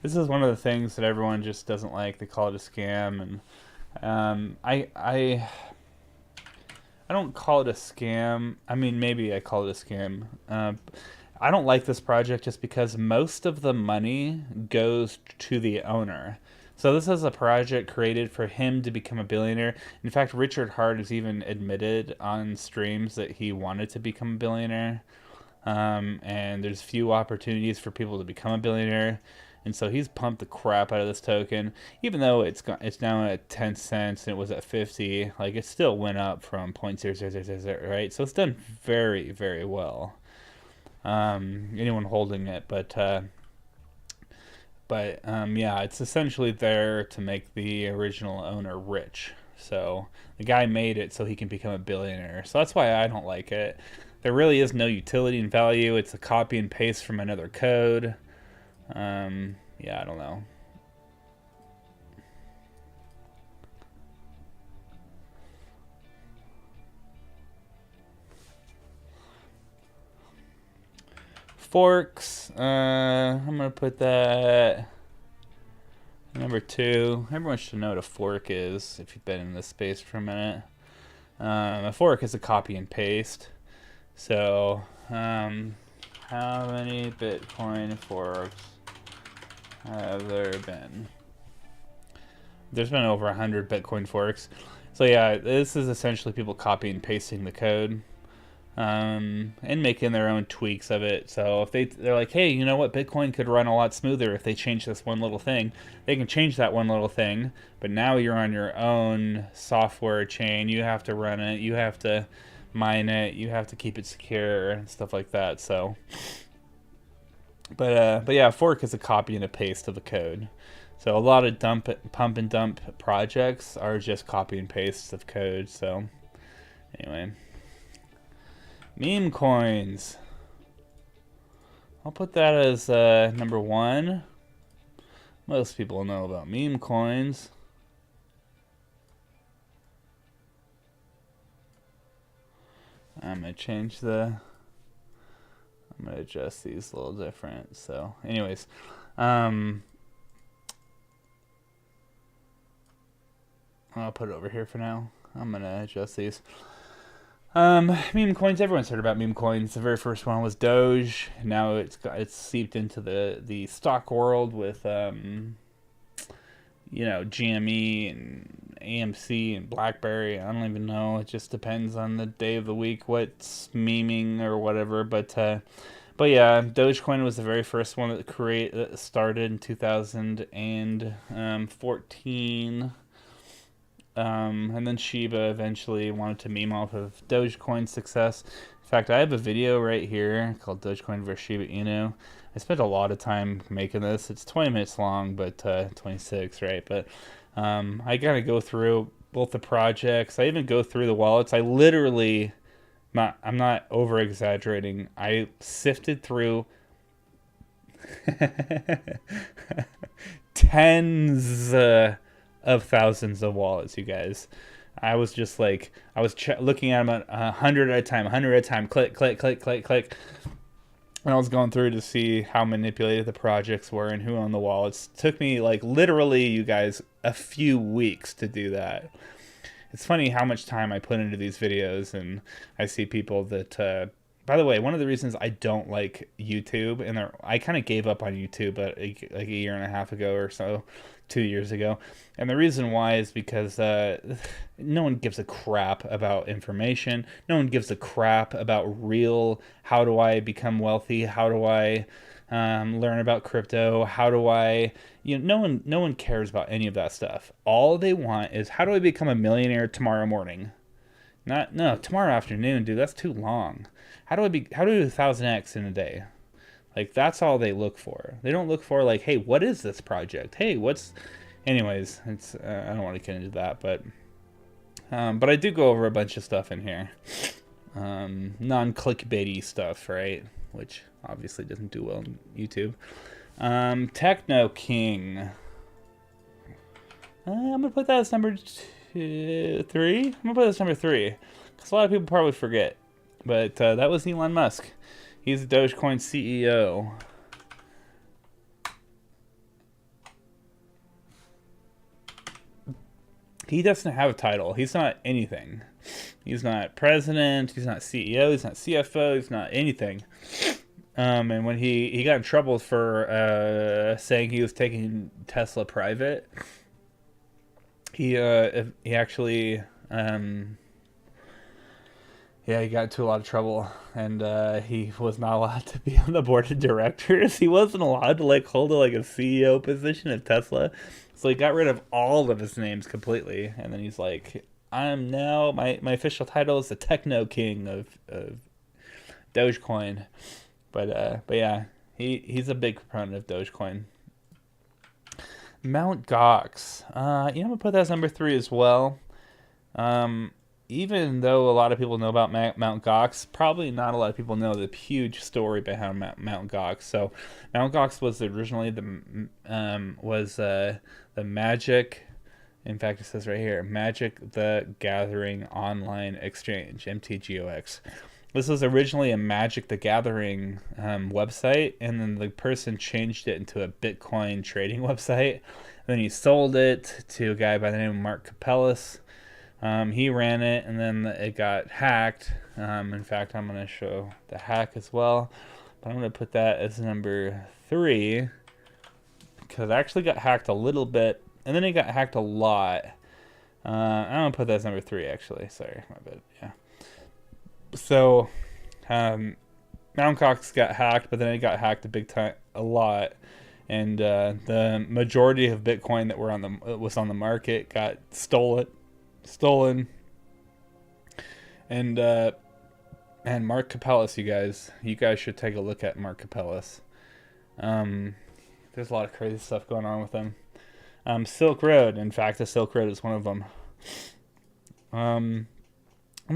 This is one of the things that everyone just doesn't like. They call it a scam, and I don't call it a scam. I mean, maybe I call it a scam. I don't like this project just because most of the money goes to the owner. So this is a project created for him to become a billionaire. In fact, Richard Hart has even admitted on streams that he wanted to become a billionaire. And there's few opportunities for people to become a billionaire. And so he's pumped the crap out of this token, even though it's now at 10 cents and it was at 50. Like it still went up from 0.0000, right? So it's done very, very well. Anyone holding it, but yeah, it's essentially there to make the original owner rich. So the guy made it so he can become a billionaire. So that's why I don't like it. There really is no utility and value. It's a copy and paste from another code. Yeah, I don't know. Forks. I'm gonna put that number 2. Everyone should know what a fork is if you've been in this space for a minute. A fork is a copy and paste. So, how many Bitcoin forks have there been? There's been over 100 Bitcoin forks. So yeah, this is essentially people copying and pasting the code. And making their own tweaks of it. So if they're like, hey, you know what, Bitcoin could run a lot smoother if they change this one little thing, they can change that one little thing, but now you're on your own software chain. You have to run it, you have to mine it, you have to keep it secure and stuff like that. So but yeah, fork is a copy and a paste of the code. So a lot of pump and dump projects are just copy and pastes of code. So anyway, meme coins. I'll put that as number 1. Most people know about meme coins. I'm going to adjust these a little different. So anyways, I'll put it over here for now. I'm going to adjust these. Meme coins. Everyone's heard about meme coins. The very first one was Doge. Now it's seeped into the stock world with GME and AMC and BlackBerry. I don't even know. It just depends on the day of the week what's meming or whatever. But yeah, Dogecoin was the very first one that started in 2014. And then Shiba eventually wanted to meme off of Dogecoin's success. In fact, I have a video right here called Dogecoin versus Shiba Inu. I spent a lot of time making this. It's 20 minutes long, but 26, right? But I gotta go through both the projects. I even go through the wallets. I literally, I'm not over exaggerating. I sifted through tens of thousands of wallets, you guys. I was just like, looking at them at 100 at a time, 100 at a time, click, click, click, click, click. And I was going through to see how manipulated the projects were and who owned the wallets. It took me, like, literally, you guys, a few weeks to do that. It's funny how much time I put into these videos, and I see people that, by the way, one of the reasons I don't like YouTube, and I kind of gave up on YouTube like a year and a half ago or so, 2 years ago. And the reason why is because no one gives a crap about information. No one gives a crap about real, how do I become wealthy? How do I learn about crypto? How do I, no one cares about any of that stuff. All they want is, how do I become a millionaire tomorrow morning? No, tomorrow afternoon, dude, that's too long. How do I do 1,000x in a day? Like, that's all they look for. They don't look for, like, hey, what is this project? Hey, anyways, it's I don't want to get into that, but I do go over a bunch of stuff in here. Non-clickbaity stuff, right? Which obviously doesn't do well on YouTube. Techno King. I'm going to put that as number 3. I'm going to put that as number 3. Because a lot of people probably forget. But that was Elon Musk. He's the Dogecoin CEO. He doesn't have a title. He's not anything. He's not president. He's not CEO. He's not CFO. He's not anything. And when he got in trouble for saying he was taking Tesla private, he actually he got into a lot of trouble, and he was not allowed to be on the board of directors. He wasn't allowed to hold a CEO position at Tesla, so he got rid of all of his names completely. And then he's like, "I'm now my official title is the Techno King of Dogecoin." But yeah, he's a big proponent of Dogecoin. Mount Gox, I'm gonna put that as number 3 as well. Even though a lot of people know about Mount Gox, probably not a lot of people know the huge story behind Mount Gox. So, Mount Gox was originally the Magic. In fact, it says right here, Magic the Gathering Online Exchange, MTGOX. This was originally a Magic the Gathering website, and then the person changed it into a Bitcoin trading website. And then he sold it to a guy by the name of Mark Capellis. He ran it, and then it got hacked. In fact, I'm going to show the hack as well. But I'm going to put that as number 3, because it actually got hacked a little bit, and then it got hacked a lot. I'm going to put that as number 3, actually. Sorry, my bad. Yeah. So, Mt. Gox got hacked, but then it got hacked a lot. And the majority of Bitcoin that was on the market got stolen. And Mark Capellis, you guys should take a look at Mark Capellis. There's a lot of crazy stuff going on with him. Silk Road, in fact, the Silk Road is one of them. I'm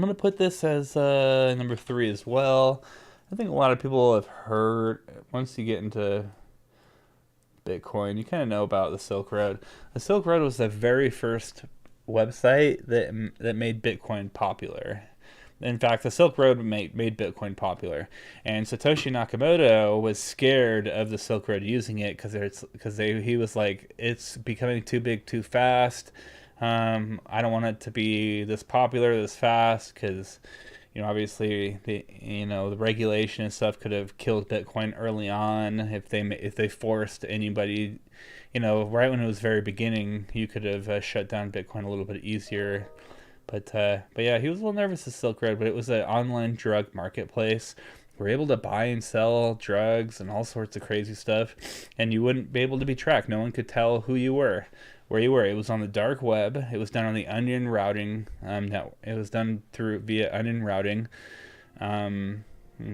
gonna put this as number 3 as well. I think a lot of people have heard, once you get into Bitcoin, you kind of know about the Silk Road. The Silk Road was the very first website that made Bitcoin popular. In fact, the Silk Road made Bitcoin popular, and Satoshi Nakamoto was scared of the Silk Road using it because he was like, it's becoming too big too fast. I don't want it to be this popular this fast, because obviously the regulation and stuff could have killed Bitcoin early on if they forced anybody, right when it was very beginning, you could have shut down Bitcoin a little bit easier. But yeah, he was a little nervous of Silk Road, but it was an online drug marketplace. We're able to buy and sell drugs and all sorts of crazy stuff, and you wouldn't be able to be tracked. No one could tell who you were, where you were. It was on the dark web. It was done on the Onion routing. It was done via Onion routing. In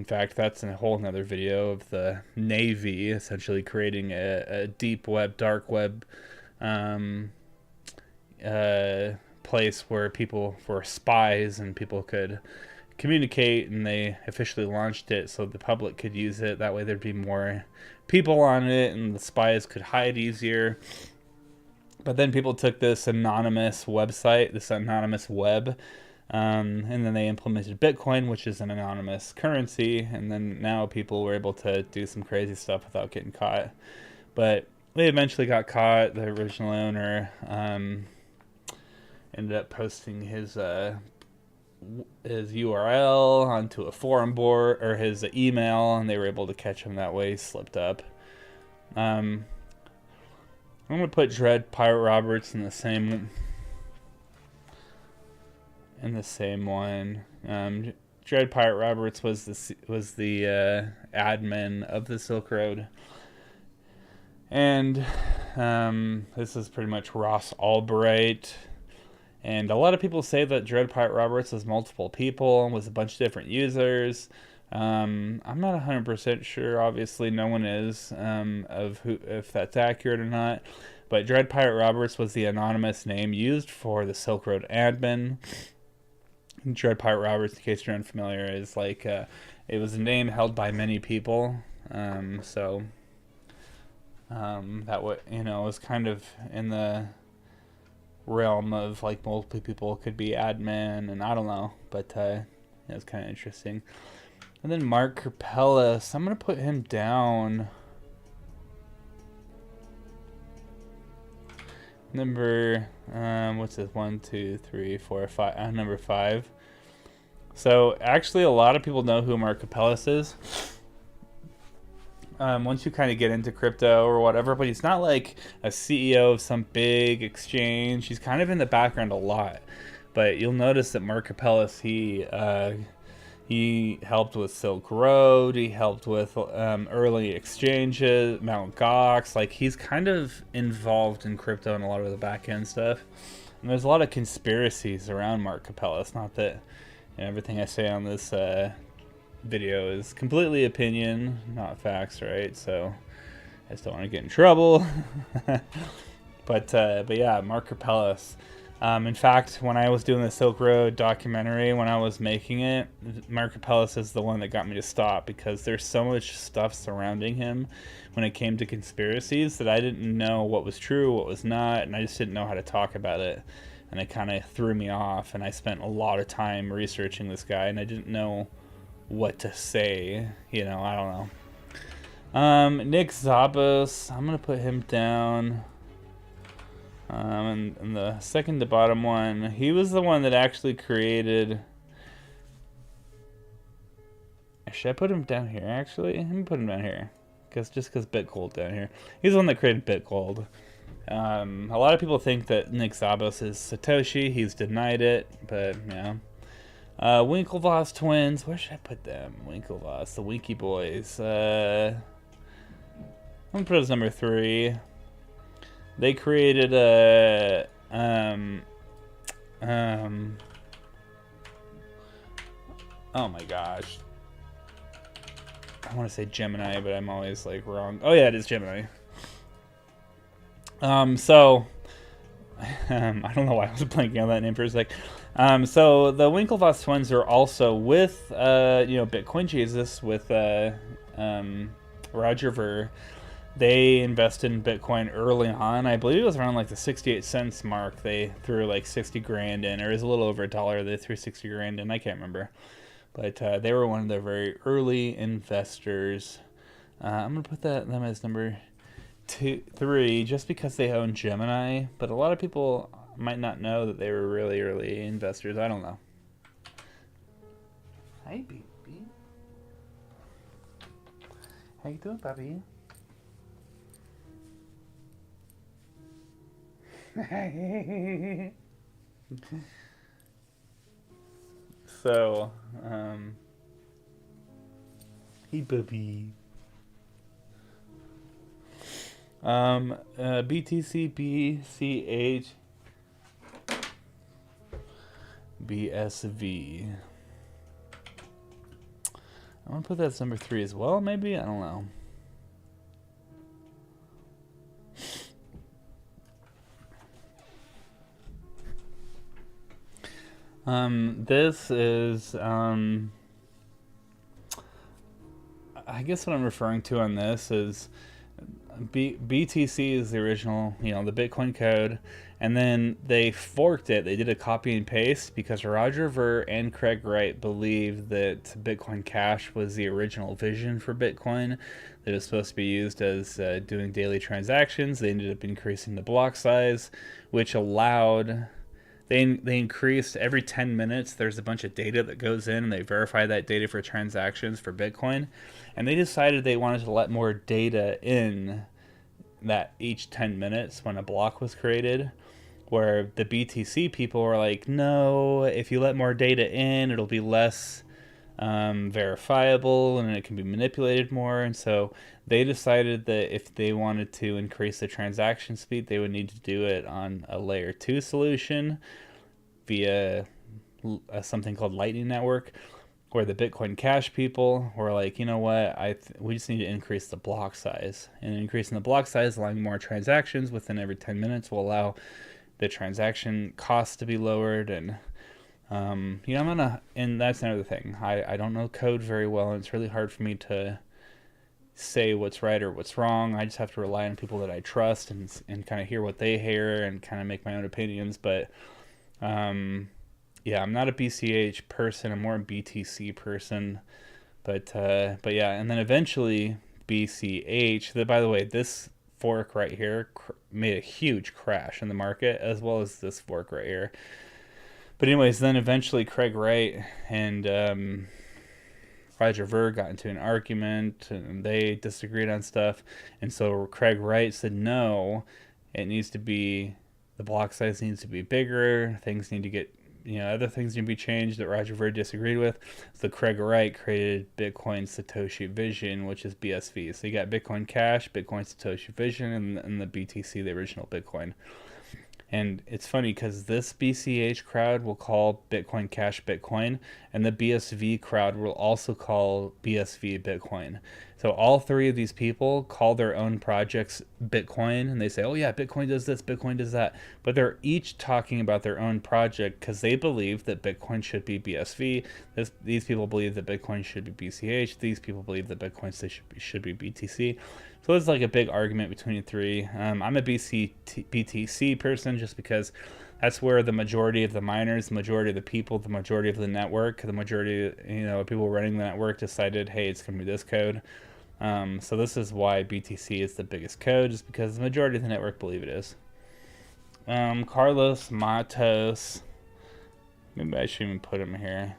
fact, that's a whole nother video of the Navy essentially creating a deep web, dark web place where people were spies and people could communicate, and they officially launched it so the public could use it. That way there'd be more people on it and the spies could hide easier. But then people took this anonymous website, this anonymous web, and then they implemented Bitcoin, which is an anonymous currency, and then now people were able to do some crazy stuff without getting caught. But they eventually got caught. The original owner ended up posting his URL onto a forum board, or his email, and they were able to catch him that way. He slipped up. I'm gonna put Dread Pirate Roberts in the same one. Dread Pirate Roberts was the admin of the Silk Road, and this is pretty much Ross Albright. And a lot of people say that Dread Pirate Roberts was multiple people, was a bunch of different users. I'm not 100% sure. Obviously, no one is if that's accurate or not. But Dread Pirate Roberts was the anonymous name used for the Silk Road admin. Dread Pirate Roberts, in case you're unfamiliar, is like it was a name held by many people. That was kind of in the realm of like multiple people could be admin, and I don't know, but it was kind of interesting. And then Mark Karpeles, I'm gonna put him down number what's this, 1 2 3 4 5, number 5. So actually a lot of people know who Mark Karpeles is once you kind of get into crypto or whatever, but he's not like a CEO of some big exchange. He's kind of in the background a lot, but you'll notice that Mark Karpeles, he helped with Silk Road, he helped with early exchanges, Mt. Gox. Like, he's kind of involved in crypto and a lot of the back end stuff, and there's a lot of conspiracies around Mark Karpeles. Not that everything I say on this video is completely opinion, not facts, right? So I just don't want to get in trouble. but yeah, Mark Karpeles. In fact, when I was doing the Silk Road documentary, when I was making it, Mark Karpeles is the one that got me to stop, because there's so much stuff surrounding him when it came to conspiracies that I didn't know what was true, what was not, and I just didn't know how to talk about it. And it kind of threw me off, and I spent a lot of time researching this guy, and I didn't know what to say, I don't know. Nick Zabos, I'm gonna put him down. And the second to bottom one, he was the one that actually created. Should I put him down here? Actually, let me put him down here, because BitGold down here. He's the one that created BitGold. A lot of people think that Nick Zabos is Satoshi. He's denied it, but yeah. Winklevoss twins. Where should I put them? Winklevoss, the Winky Boys. I'm gonna put as number 3. They created a oh my gosh. I want to say Gemini, but I'm always like wrong. Oh yeah, it is Gemini. So I don't know why I was blanking on that name for a sec. So the Winklevoss twins are also with, Bitcoin Jesus, with Roger Ver. They invested in Bitcoin early on. I believe it was around like the 68 cents mark. They threw like 60 grand in, or it was a little over $1. They threw 60 grand in. I can't remember. But they were one of the very early investors. I'm going to put them as number 3 just because they own Gemini. But a lot of people might not know that they were really early investors. I don't know. Hey, baby. How you doing, Bobby? So, hey, Bobby. BTC, BCH, BSV. I want to put that as number 3 as well, maybe? I don't know. This is, I guess what I'm referring to on this is BTC is the original, the Bitcoin code, and then they forked it. They did a copy and paste because Roger Ver and Craig Wright believed that Bitcoin Cash was the original vision for Bitcoin, that it was supposed to be used as doing daily transactions. They ended up increasing the block size, which allowed... They increased every 10 minutes. There's a bunch of data that goes in, and they verify that data for transactions for Bitcoin. And they decided they wanted to let more data in that each 10 minutes when a block was created, where the BTC people were like, no, if you let more data in, it'll be less verifiable and it can be manipulated more. And so they decided that if they wanted to increase the transaction speed, they would need to do it on a layer 2 solution via something called Lightning Network, where the Bitcoin Cash people were like, you know what, we just need to increase the block size. And increasing the block size, allowing more transactions within every 10 minutes will allow the transaction costs to be lowered. And and that's another thing. I don't know code very well, and it's really hard for me to say what's right or what's wrong. I just have to rely on people that I trust and kind of hear what they hear and kind of make my own opinions. But yeah, I'm not a BCH person. I'm more a BTC person. But yeah, and then eventually BCH. By the way, this fork right here made a huge crash in the market, as well as this fork right here. But anyways, then eventually Craig Wright and Roger Ver got into an argument, and they disagreed on stuff. And so Craig Wright said, no, it needs to be, the block size needs to be bigger. Things need to get, other things need to be changed that Roger Ver disagreed with. So Craig Wright created Bitcoin Satoshi Vision, which is BSV. So you got Bitcoin Cash, Bitcoin Satoshi Vision, and the BTC, the original Bitcoin. And it's funny because this BCH crowd will call Bitcoin Cash Bitcoin, and the BSV crowd will also call BSV Bitcoin. So all three of these people call their own projects Bitcoin, and they say, oh yeah, Bitcoin does this, Bitcoin does that. But they're each talking about their own project because they believe that Bitcoin should be BSV. These people believe that Bitcoin should be BCH. These people believe that Bitcoin should be BTC. So it's like a big argument between the three. I'm a BTC person just because that's where the majority of the miners, the majority of the people, the majority of the network, the majority of people running the network decided, hey, it's going to be this code. So this is why BTC is the biggest code, just because the majority of the network believe it is. Carlos Matos. Maybe I should even put him here.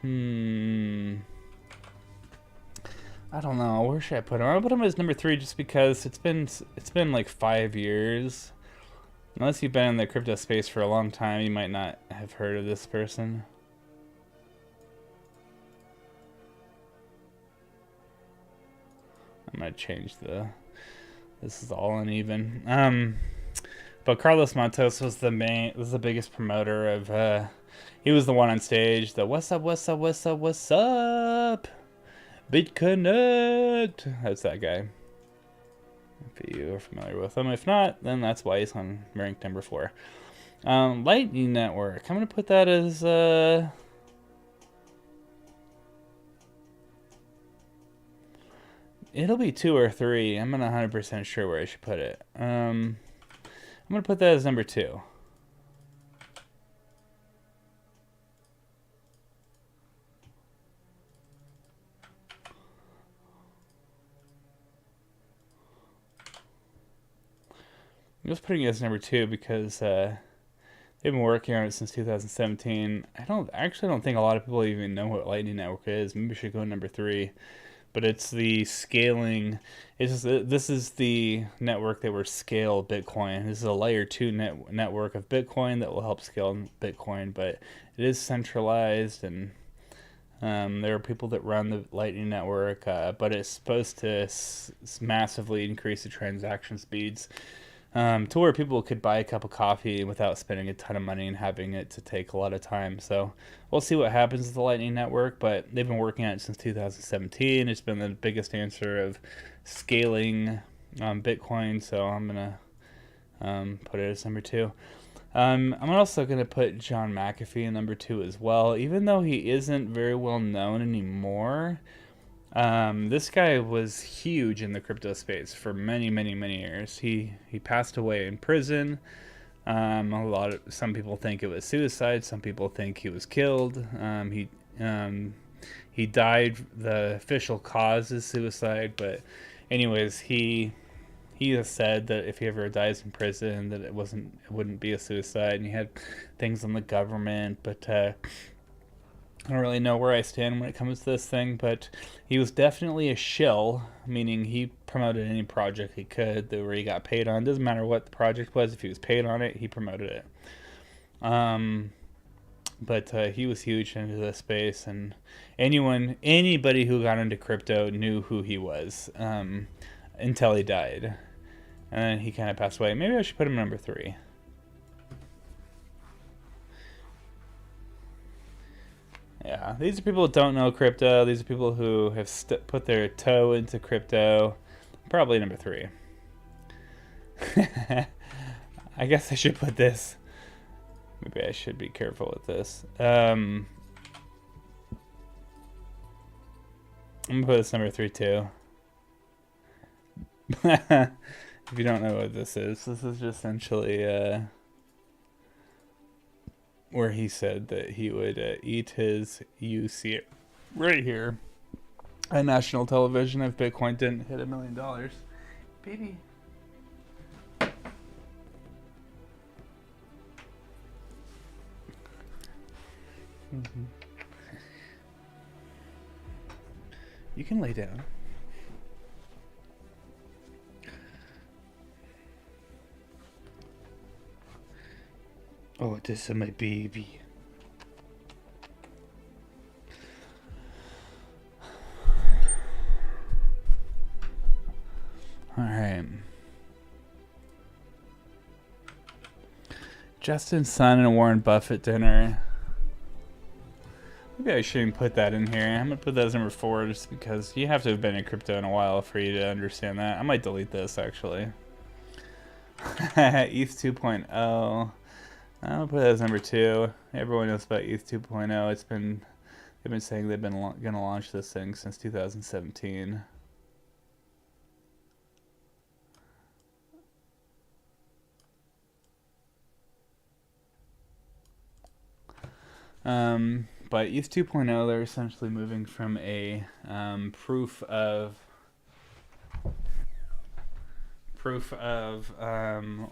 I don't know. Where should I put him? I'll put him as number 3 just because it's been like 5 years. Unless you've been in the crypto space for a long time, you might not have heard of this person. I'm gonna change this is all uneven. But Carlos Matos was the biggest promoter of he was the one on stage, the what's up, BitConnect. That's that guy. If you are familiar with him. If not, then that's why he's on ranked number 4. Lightning Network. I'm gonna put that as it'll be 2 or 3. I'm not 100% sure where I should put it. I'm gonna put that as number 2. I'm just putting it as number 2 because they've been working on it since 2017. I don't think a lot of people even know what Lightning Network is. Maybe we should go number 3. But it's the scaling. This is the network that will scale Bitcoin. This is a layer 2 network of Bitcoin that will help scale Bitcoin, but it is centralized, and there are people that run the Lightning Network, but it's supposed to massively increase the transaction speeds, to where people could buy a cup of coffee without spending a ton of money and having it to take a lot of time. So we'll see what happens with the Lightning Network, but they've been working on it since 2017. It's been the biggest answer of scaling Bitcoin, so I'm going to put it as number 2. I'm also going to put John Mcafee in number 2 as well, even though he isn't very well known anymore. This guy was huge in the crypto space for many, many, many years. He passed away in prison. Some people think it was suicide. Some people think he was killed. He died. The official cause is suicide, but anyways, he has said that if he ever dies in prison, that it wouldn't be a suicide. And he had things on the government, but I don't really know where I stand when it comes to this thing, but he was definitely a shill, meaning he promoted any project he could where he got paid on. Doesn't matter what the project was, if he was paid on it, he promoted it. But he was huge into this space, and anybody who got into crypto knew who he was until he died. And then he kind of passed away. Maybe I should put him number 3. Yeah, these are people that don't know crypto. These are people who have put their toe into crypto. Probably number 3. I guess I should put this. Maybe I should be careful with this. I'm going to put this number 3 too. If you don't know what this is just essentially where he said that he would eat his, you see it right here, on national television if Bitcoin didn't hit $1 million. Baby. Mm-hmm. You can lay down. Oh, this is my baby. Alright. Justin Sun and Warren Buffett dinner. Maybe I shouldn't put that in here. I'm going to put that as number 4 just because you have to have been in crypto in a while for you to understand that. I might delete this actually. ETH 2.0. I'm gonna put that as number 2. Everyone knows about ETH 2.0. They've been saying they've been gonna launch this thing since 2017. But ETH 2.0, they're essentially moving from a proof of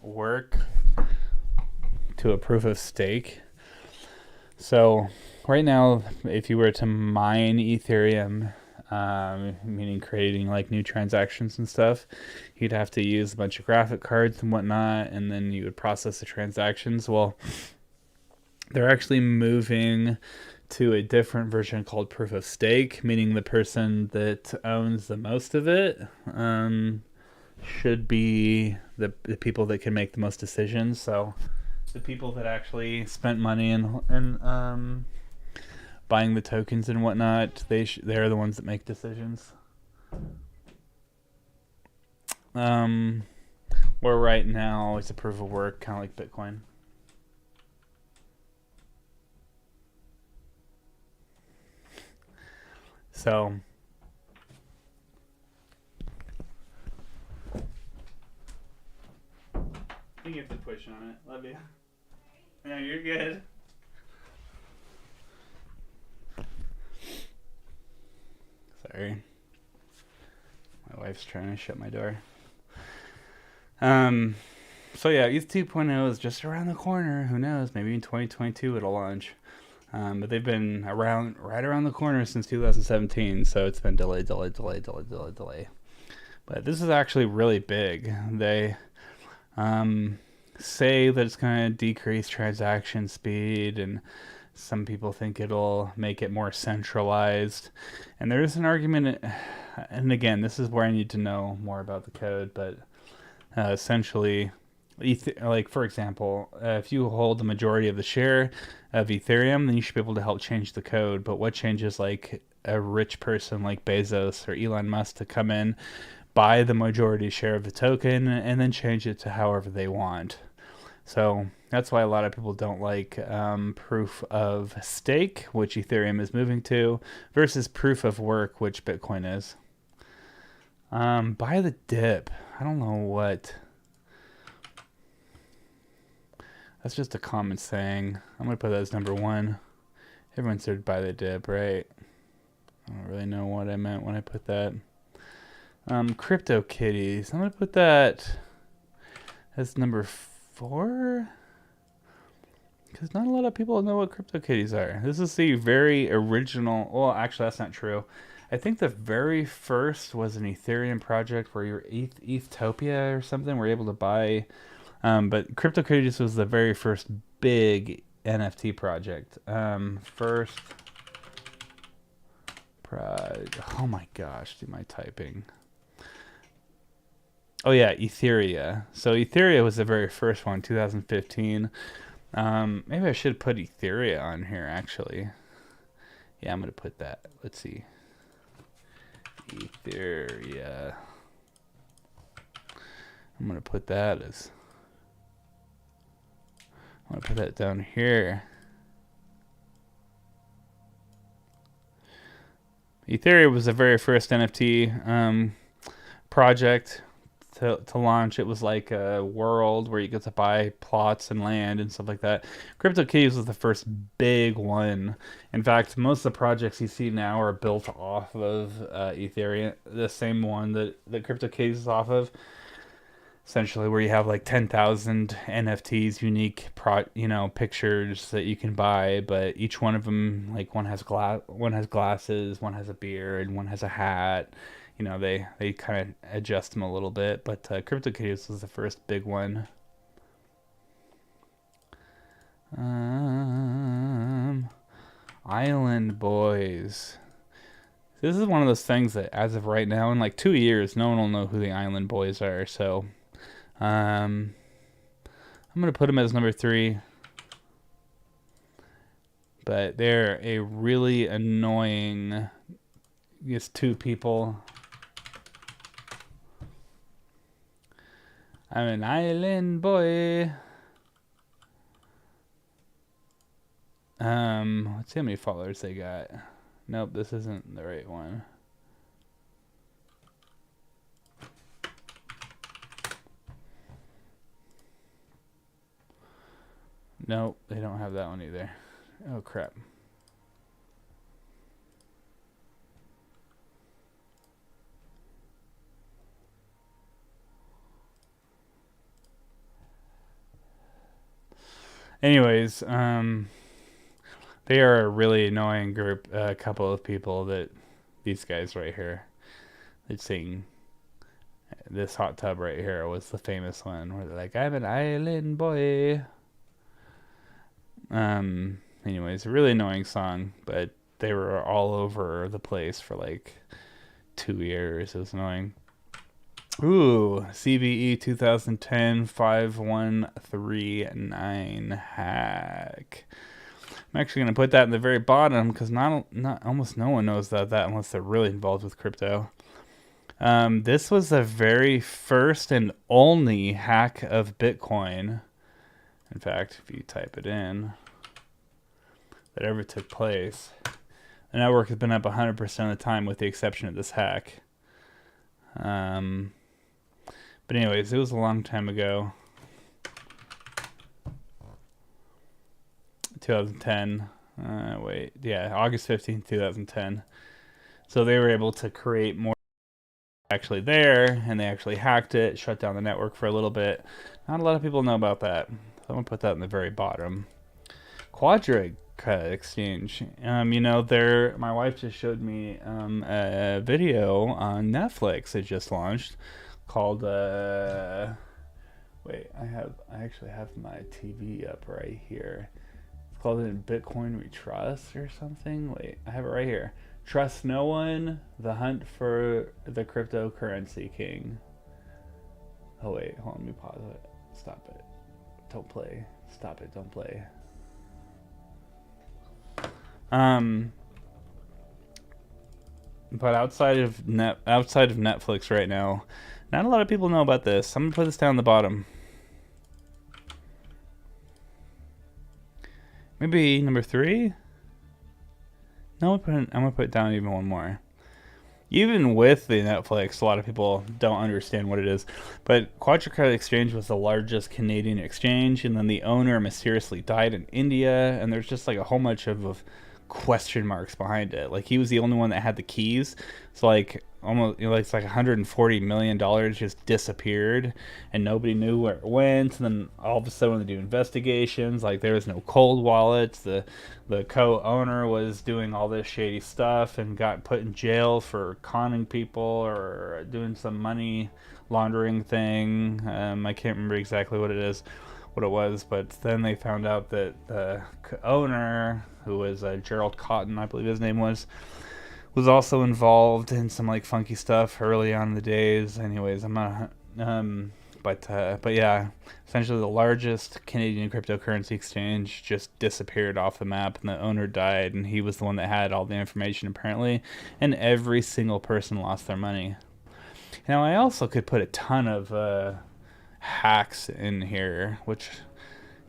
work to a proof of stake. So right now, if you were to mine Ethereum, meaning creating like new transactions and stuff, you'd have to use a bunch of graphic cards and whatnot, and then you would process the transactions. Well, they're actually moving to a different version called proof of stake, meaning the person that owns the most of it should be the people that can make the most decisions. So the people that actually spent money in buying the tokens and whatnot, they're the ones that make decisions. Where right now it's a proof of work, kind of like Bitcoin. So I think you have to push on it. Love you. No, you're good. Sorry. My wife's trying to shut my door. So yeah, ETH 2.0 is just around the corner. Who knows? Maybe in 2022 it'll launch. But they've been right around the corner since 2017, so it's been delay. But this is actually really big. They say that it's going to decrease transaction speed, and some people think it'll make it more centralized. And there is an argument, and again, this is where I need to know more about the code, but essentially, like for example, if you hold the majority of the share of Ethereum, then you should be able to help change the code. But what changes like a rich person like Bezos or Elon Musk to come in, buy the majority share of the token, and then change it to however they want? So that's why a lot of people don't like proof of stake, which Ethereum is moving to, versus proof of work, which Bitcoin is. Buy the dip. I don't know what. That's just a common saying. I'm going to put that as number one. Everyone said buy the dip, right? I don't really know what I meant when I put that. Crypto kitties. I'm going to put that as number 4. Because not a lot of people know what crypto kitties are. This is the very original. Well, actually, that's not true. I think the very first was an Ethereum project where your Ethtopia or something were able to buy. But CryptoKitties was the very first big NFT project. First oh my gosh, do my typing. Oh yeah, Etheria. So Etheria was the very first one, 2015. Maybe I should put Etheria on here actually. Yeah, I'm gonna put that. Let's see. Etheria. I'm gonna put that as. I'm gonna put that down here. Ethereum was the very first NFT project to launch. It was like a world where you get to buy plots and land and stuff like that. CryptoKitties was the first big one. In fact, most of the projects you see now are built off of Ethereum, the same one that CryptoKitties is off of. Essentially, where you have like 10,000 NFTs, unique pictures that you can buy, but each one of them, like one has glasses, one has a beard, one has a hat. They kind of adjust them a little bit, but CryptoKitties was the first big one. Island Boys. This is one of those things that, as of right now, in like 2 years, no one will know who the Island Boys are. So, I'm gonna put them as number 3. But they're a really annoying. Just 2 people. I'm an island boy. Let's see how many followers they got. Nope, this isn't the right one. Nope, they don't have that one either. Oh crap. Anyways, they are a really annoying group, a couple of people that these guys right here, they sing. This hot tub right here was the famous one where they're like, I'm an island boy. Anyways, a really annoying song, but they were all over the place for like 2 years. It was annoying. Ooh, CVE 2010 5139 hack. I'm actually going to put that in the very bottom because not almost no one knows that unless they're really involved with crypto. This was the very first and only hack of Bitcoin. In fact, if you type it in, that ever took place. The network has been up 100% of the time with the exception of this hack. But anyways, it was a long time ago. 2010. August 15th, 2010. So they were able to create more actually there, and they actually hacked it, shut down the network for a little bit. Not a lot of people know about that. So I'm gonna put that in the very bottom. Quadra exchange. My wife just showed me a video on Netflix it just launched called wait, I actually have my TV up right here. It's called In Bitcoin We Trust or something. Wait, I have it right here. Trust No One, The Hunt for the Cryptocurrency King. Oh wait, hold on, let me pause it. Stop it. Don't play. Stop it, don't play. But outside of Netflix right now, not a lot of people know about this. I'm gonna put this down the bottom. Maybe number 3. No, I'm gonna put it down even one more. Even with the Netflix, a lot of people don't understand what it is. But Quadra Exchange was the largest Canadian exchange, and then the owner mysteriously died in India, and there's just like a whole bunch of question marks behind it. Like, he was the only one that had the keys. So like almost, it's like $140 million just disappeared, and nobody knew where it went. And then all of a sudden, when they do investigations, like, there was no cold wallets. The co-owner was doing all this shady stuff and got put in jail for conning people or doing some money laundering thing. I can't remember exactly what it was, but then they found out that the owner, who was Gerald Cotton, I believe his name was also involved in some like funky stuff early on in the days. Anyways, I'm not but yeah, essentially the largest Canadian cryptocurrency exchange just disappeared off the map, and the owner died, and he was the one that had all the information apparently, and every single person lost their money. Now, I also could put a ton of hacks in here, which,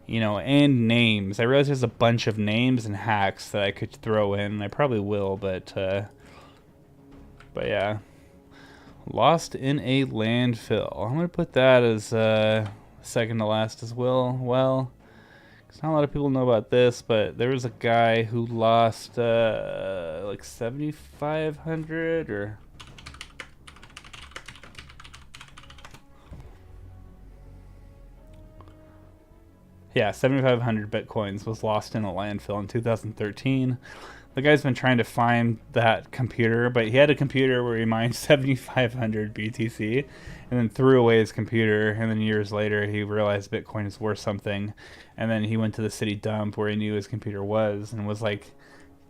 and names. I realize there's a bunch of names and hacks that I could throw in. I probably will, but yeah. Lost in a landfill. I'm going to put that as second to last as well. Well, because not a lot of people know about this, but there was a guy who lost like 7,500 or... Yeah, 7,500 bitcoins was lost in a landfill in 2013. The guy's been trying to find that computer, but he had a computer where he mined 7,500 BTC and then threw away his computer. And then years later, he realized Bitcoin is worth something. And then he went to the city dump where he knew his computer was and was like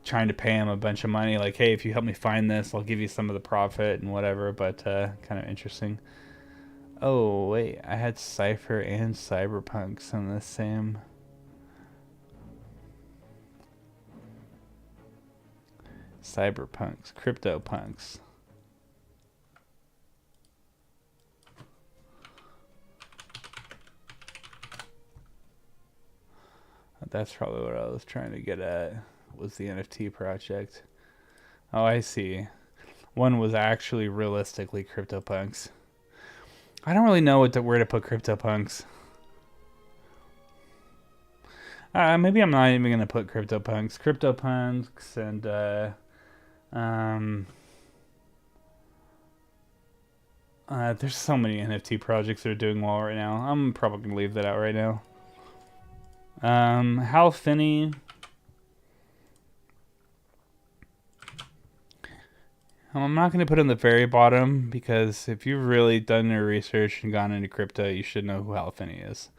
trying to pay him a bunch of money. Like, hey, if you help me find this, I'll give you some of the profit and whatever. But kind of interesting. Oh, wait, I had Cypher and Cyberpunks on the same... Cyberpunks, CryptoPunks. That's probably what I was trying to get at, was the NFT project. Oh, I see. One was actually realistically CryptoPunks. I don't really know where to put CryptoPunks. Maybe I'm not even going to put CryptoPunks. CryptoPunks and... there's so many NFT projects that are doing well right now. I'm probably going to leave that out right now. Hal Finney. I'm not going to put in the very bottom, because if you've really done your research and gone into crypto, you should know who Hal Finney is.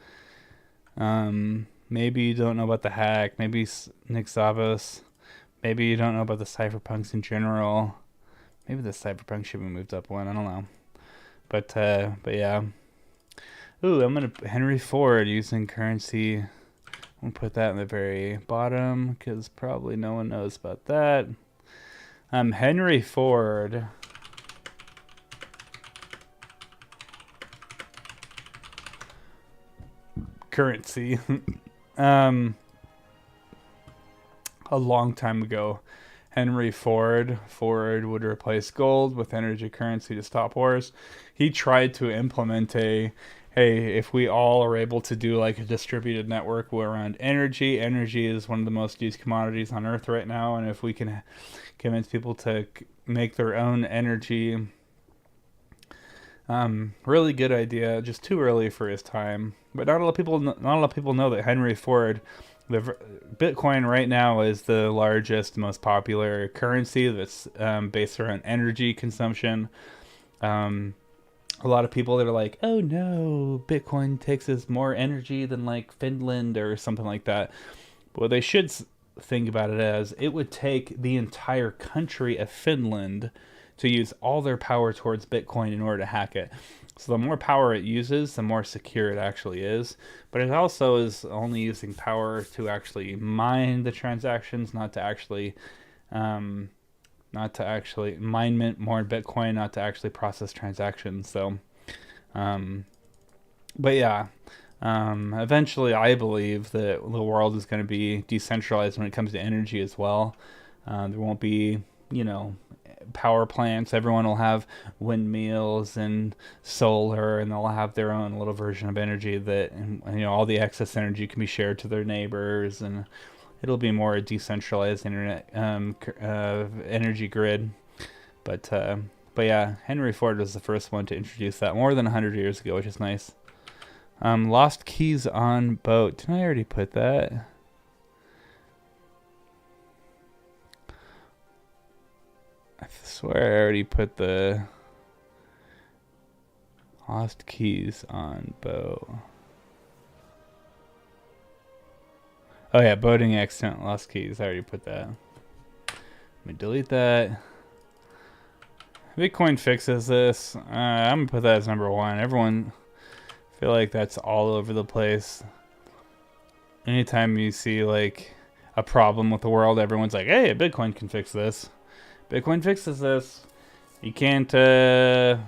Maybe you don't know about the hack. Maybe Nick Zavos. Maybe you don't know about the cypherpunks in general. Maybe the cypherpunk should be moved up one. I don't know. But yeah. Ooh, I'm gonna Henry Ford using currency. I'm gonna put that in the very bottom because probably no one knows about that. Henry Ford. Currency. A long time ago, Henry Ford would replace gold with energy currency to stop wars. He tried to implement hey, if we all are able to do like a distributed network around energy is one of the most used commodities on earth right now, and if we can convince people to make their own energy Really good idea. Just too early for his time. But not a lot of people know that Henry Ford, Bitcoin right now is the largest, most popular currency that's based around energy consumption. Um, a lot of people that are like, "Oh no, Bitcoin takes us more energy than like Finland or something like that." But what they should think about it as, it would take the entire country of Finland to use all their power towards Bitcoin in order to hack it. So the more power it uses, the more secure it actually is. But it also is only using power to actually mine the transactions, um, not to actually mine more Bitcoin, not to actually process transactions. So, um, but yeah, eventually, I believe that the world is going to be decentralized when it comes to energy as well. There won't be, you know, power plants. Everyone will have windmills and solar, and they'll have their own little version of energy that, and, you know, all the excess energy can be shared to their neighbors, and it'll be more a decentralized internet energy grid. But uh, but yeah, Henry Ford was the first one to introduce that more than 100 years ago, which is nice. Lost keys on boat. Didn't I already put that? I swear I already put the lost keys on boat. Oh yeah, boating accident, lost keys. I already put that. Let me delete that. Bitcoin fixes this. I'm gonna put that as number one. Everyone, I feel like that's all over the place. Anytime you see like a problem with the world, everyone's like, "Hey, Bitcoin can fix this. Bitcoin fixes this. You can't, do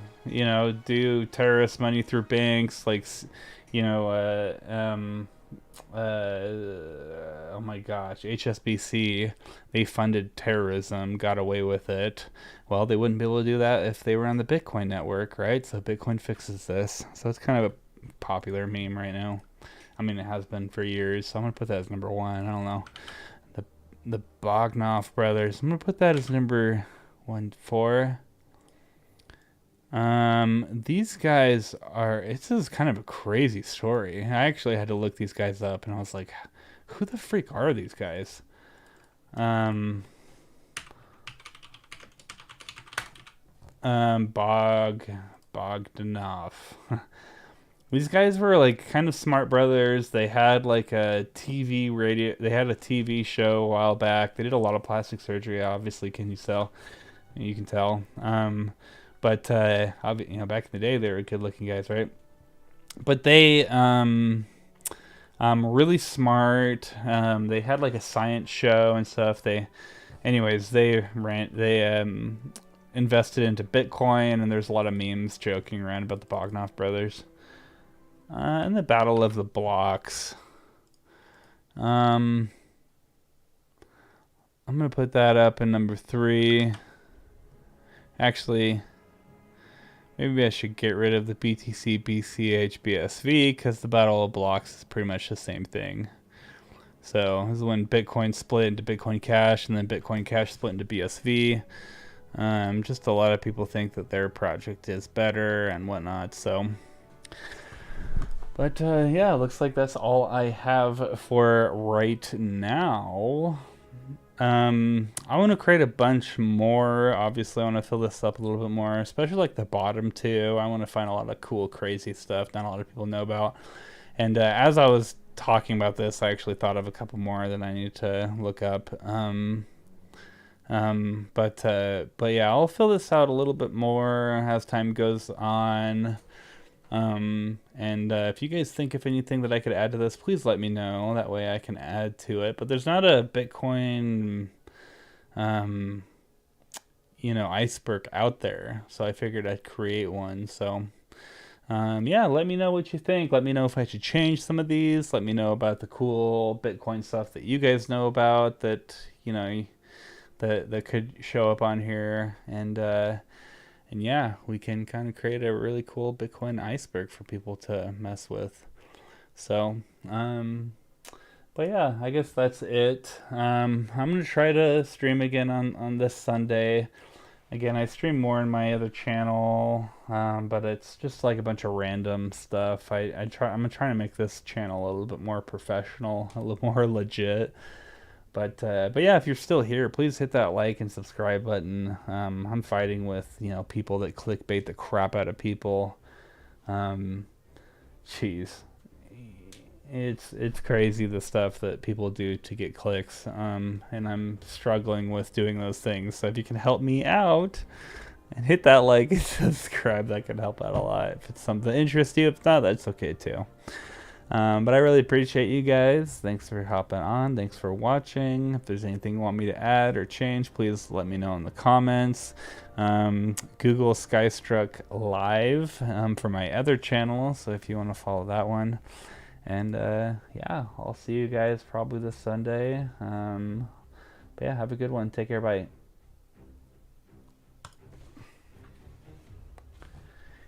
terrorist money through banks, like, you know, oh my gosh, HSBC, they funded terrorism, got away with it. Well, they wouldn't be able to do that if they were on the Bitcoin network, right? So Bitcoin fixes this. So it's kind of a popular meme right now. I mean, it has been for years. So I'm gonna put that as number one. I don't know. The Bognoff brothers. I'm gonna put that as number 4. These guys are. This is kind of a crazy story. I actually had to look these guys up, and I was like, "Who the freak are these guys?" Um, Bogdanov. These guys were like kind of smart brothers. They had like a TV radio. They had a TV show a while back. They did a lot of plastic surgery. Obviously, can you tell? You can tell. But back in the day, they were good-looking guys, right? But they really smart. They had like a science show and stuff. They invested into Bitcoin, and there's a lot of memes joking around about the Bognoff brothers. And the Battle of the Blocks. I'm gonna put that up in number 3. Actually, maybe I should get rid of the BTC, BCH, BSV, because the Battle of Blocks is pretty much the same thing. So this is when Bitcoin split into Bitcoin Cash, and then Bitcoin Cash split into BSV. Just a lot of people think that their project is better and whatnot. So, but yeah, looks like that's all I have for right now. I want to create a bunch more. Obviously, I want to fill this up a little bit more, especially like the bottom two. I want to find a lot of cool, crazy stuff not a lot of people know about. And as I was talking about this, I actually thought of a couple more that I need to look up. But yeah, I'll fill this out a little bit more as time goes on. And if you guys think of anything that I could add to this, please let me know. That way I can add to it. But there's not a Bitcoin, iceberg out there. So I figured I'd create one. So, yeah, let me know what you think. Let me know if I should change some of these. Let me know about the cool Bitcoin stuff that you guys know about that, that could show up on here. And yeah, we can kind of create a really cool Bitcoin iceberg for people to mess with. So, but yeah, I guess that's it. I'm going to try to stream again on this Sunday. Again, I stream more in my other channel, but it's just like a bunch of random stuff. I'm trying to make this channel a little bit more professional, a little more legit. But yeah, if you're still here, please hit that like and subscribe button. I'm fighting with people that clickbait the crap out of people. Um, Jeez, it's crazy the stuff that people do to get clicks. And I'm struggling with doing those things. So if you can help me out and hit that like and subscribe, that could help out a lot. If it's something that interests you, if not, that's okay too. But I really appreciate you guys. Thanks for hopping on. Thanks for watching. If there's anything you want me to add or change, please let me know in the comments. Google Skystruck Live for my other channel, so if you want to follow that one. And yeah, I'll see you guys probably this Sunday. But yeah, have a good one. Take care. Bye.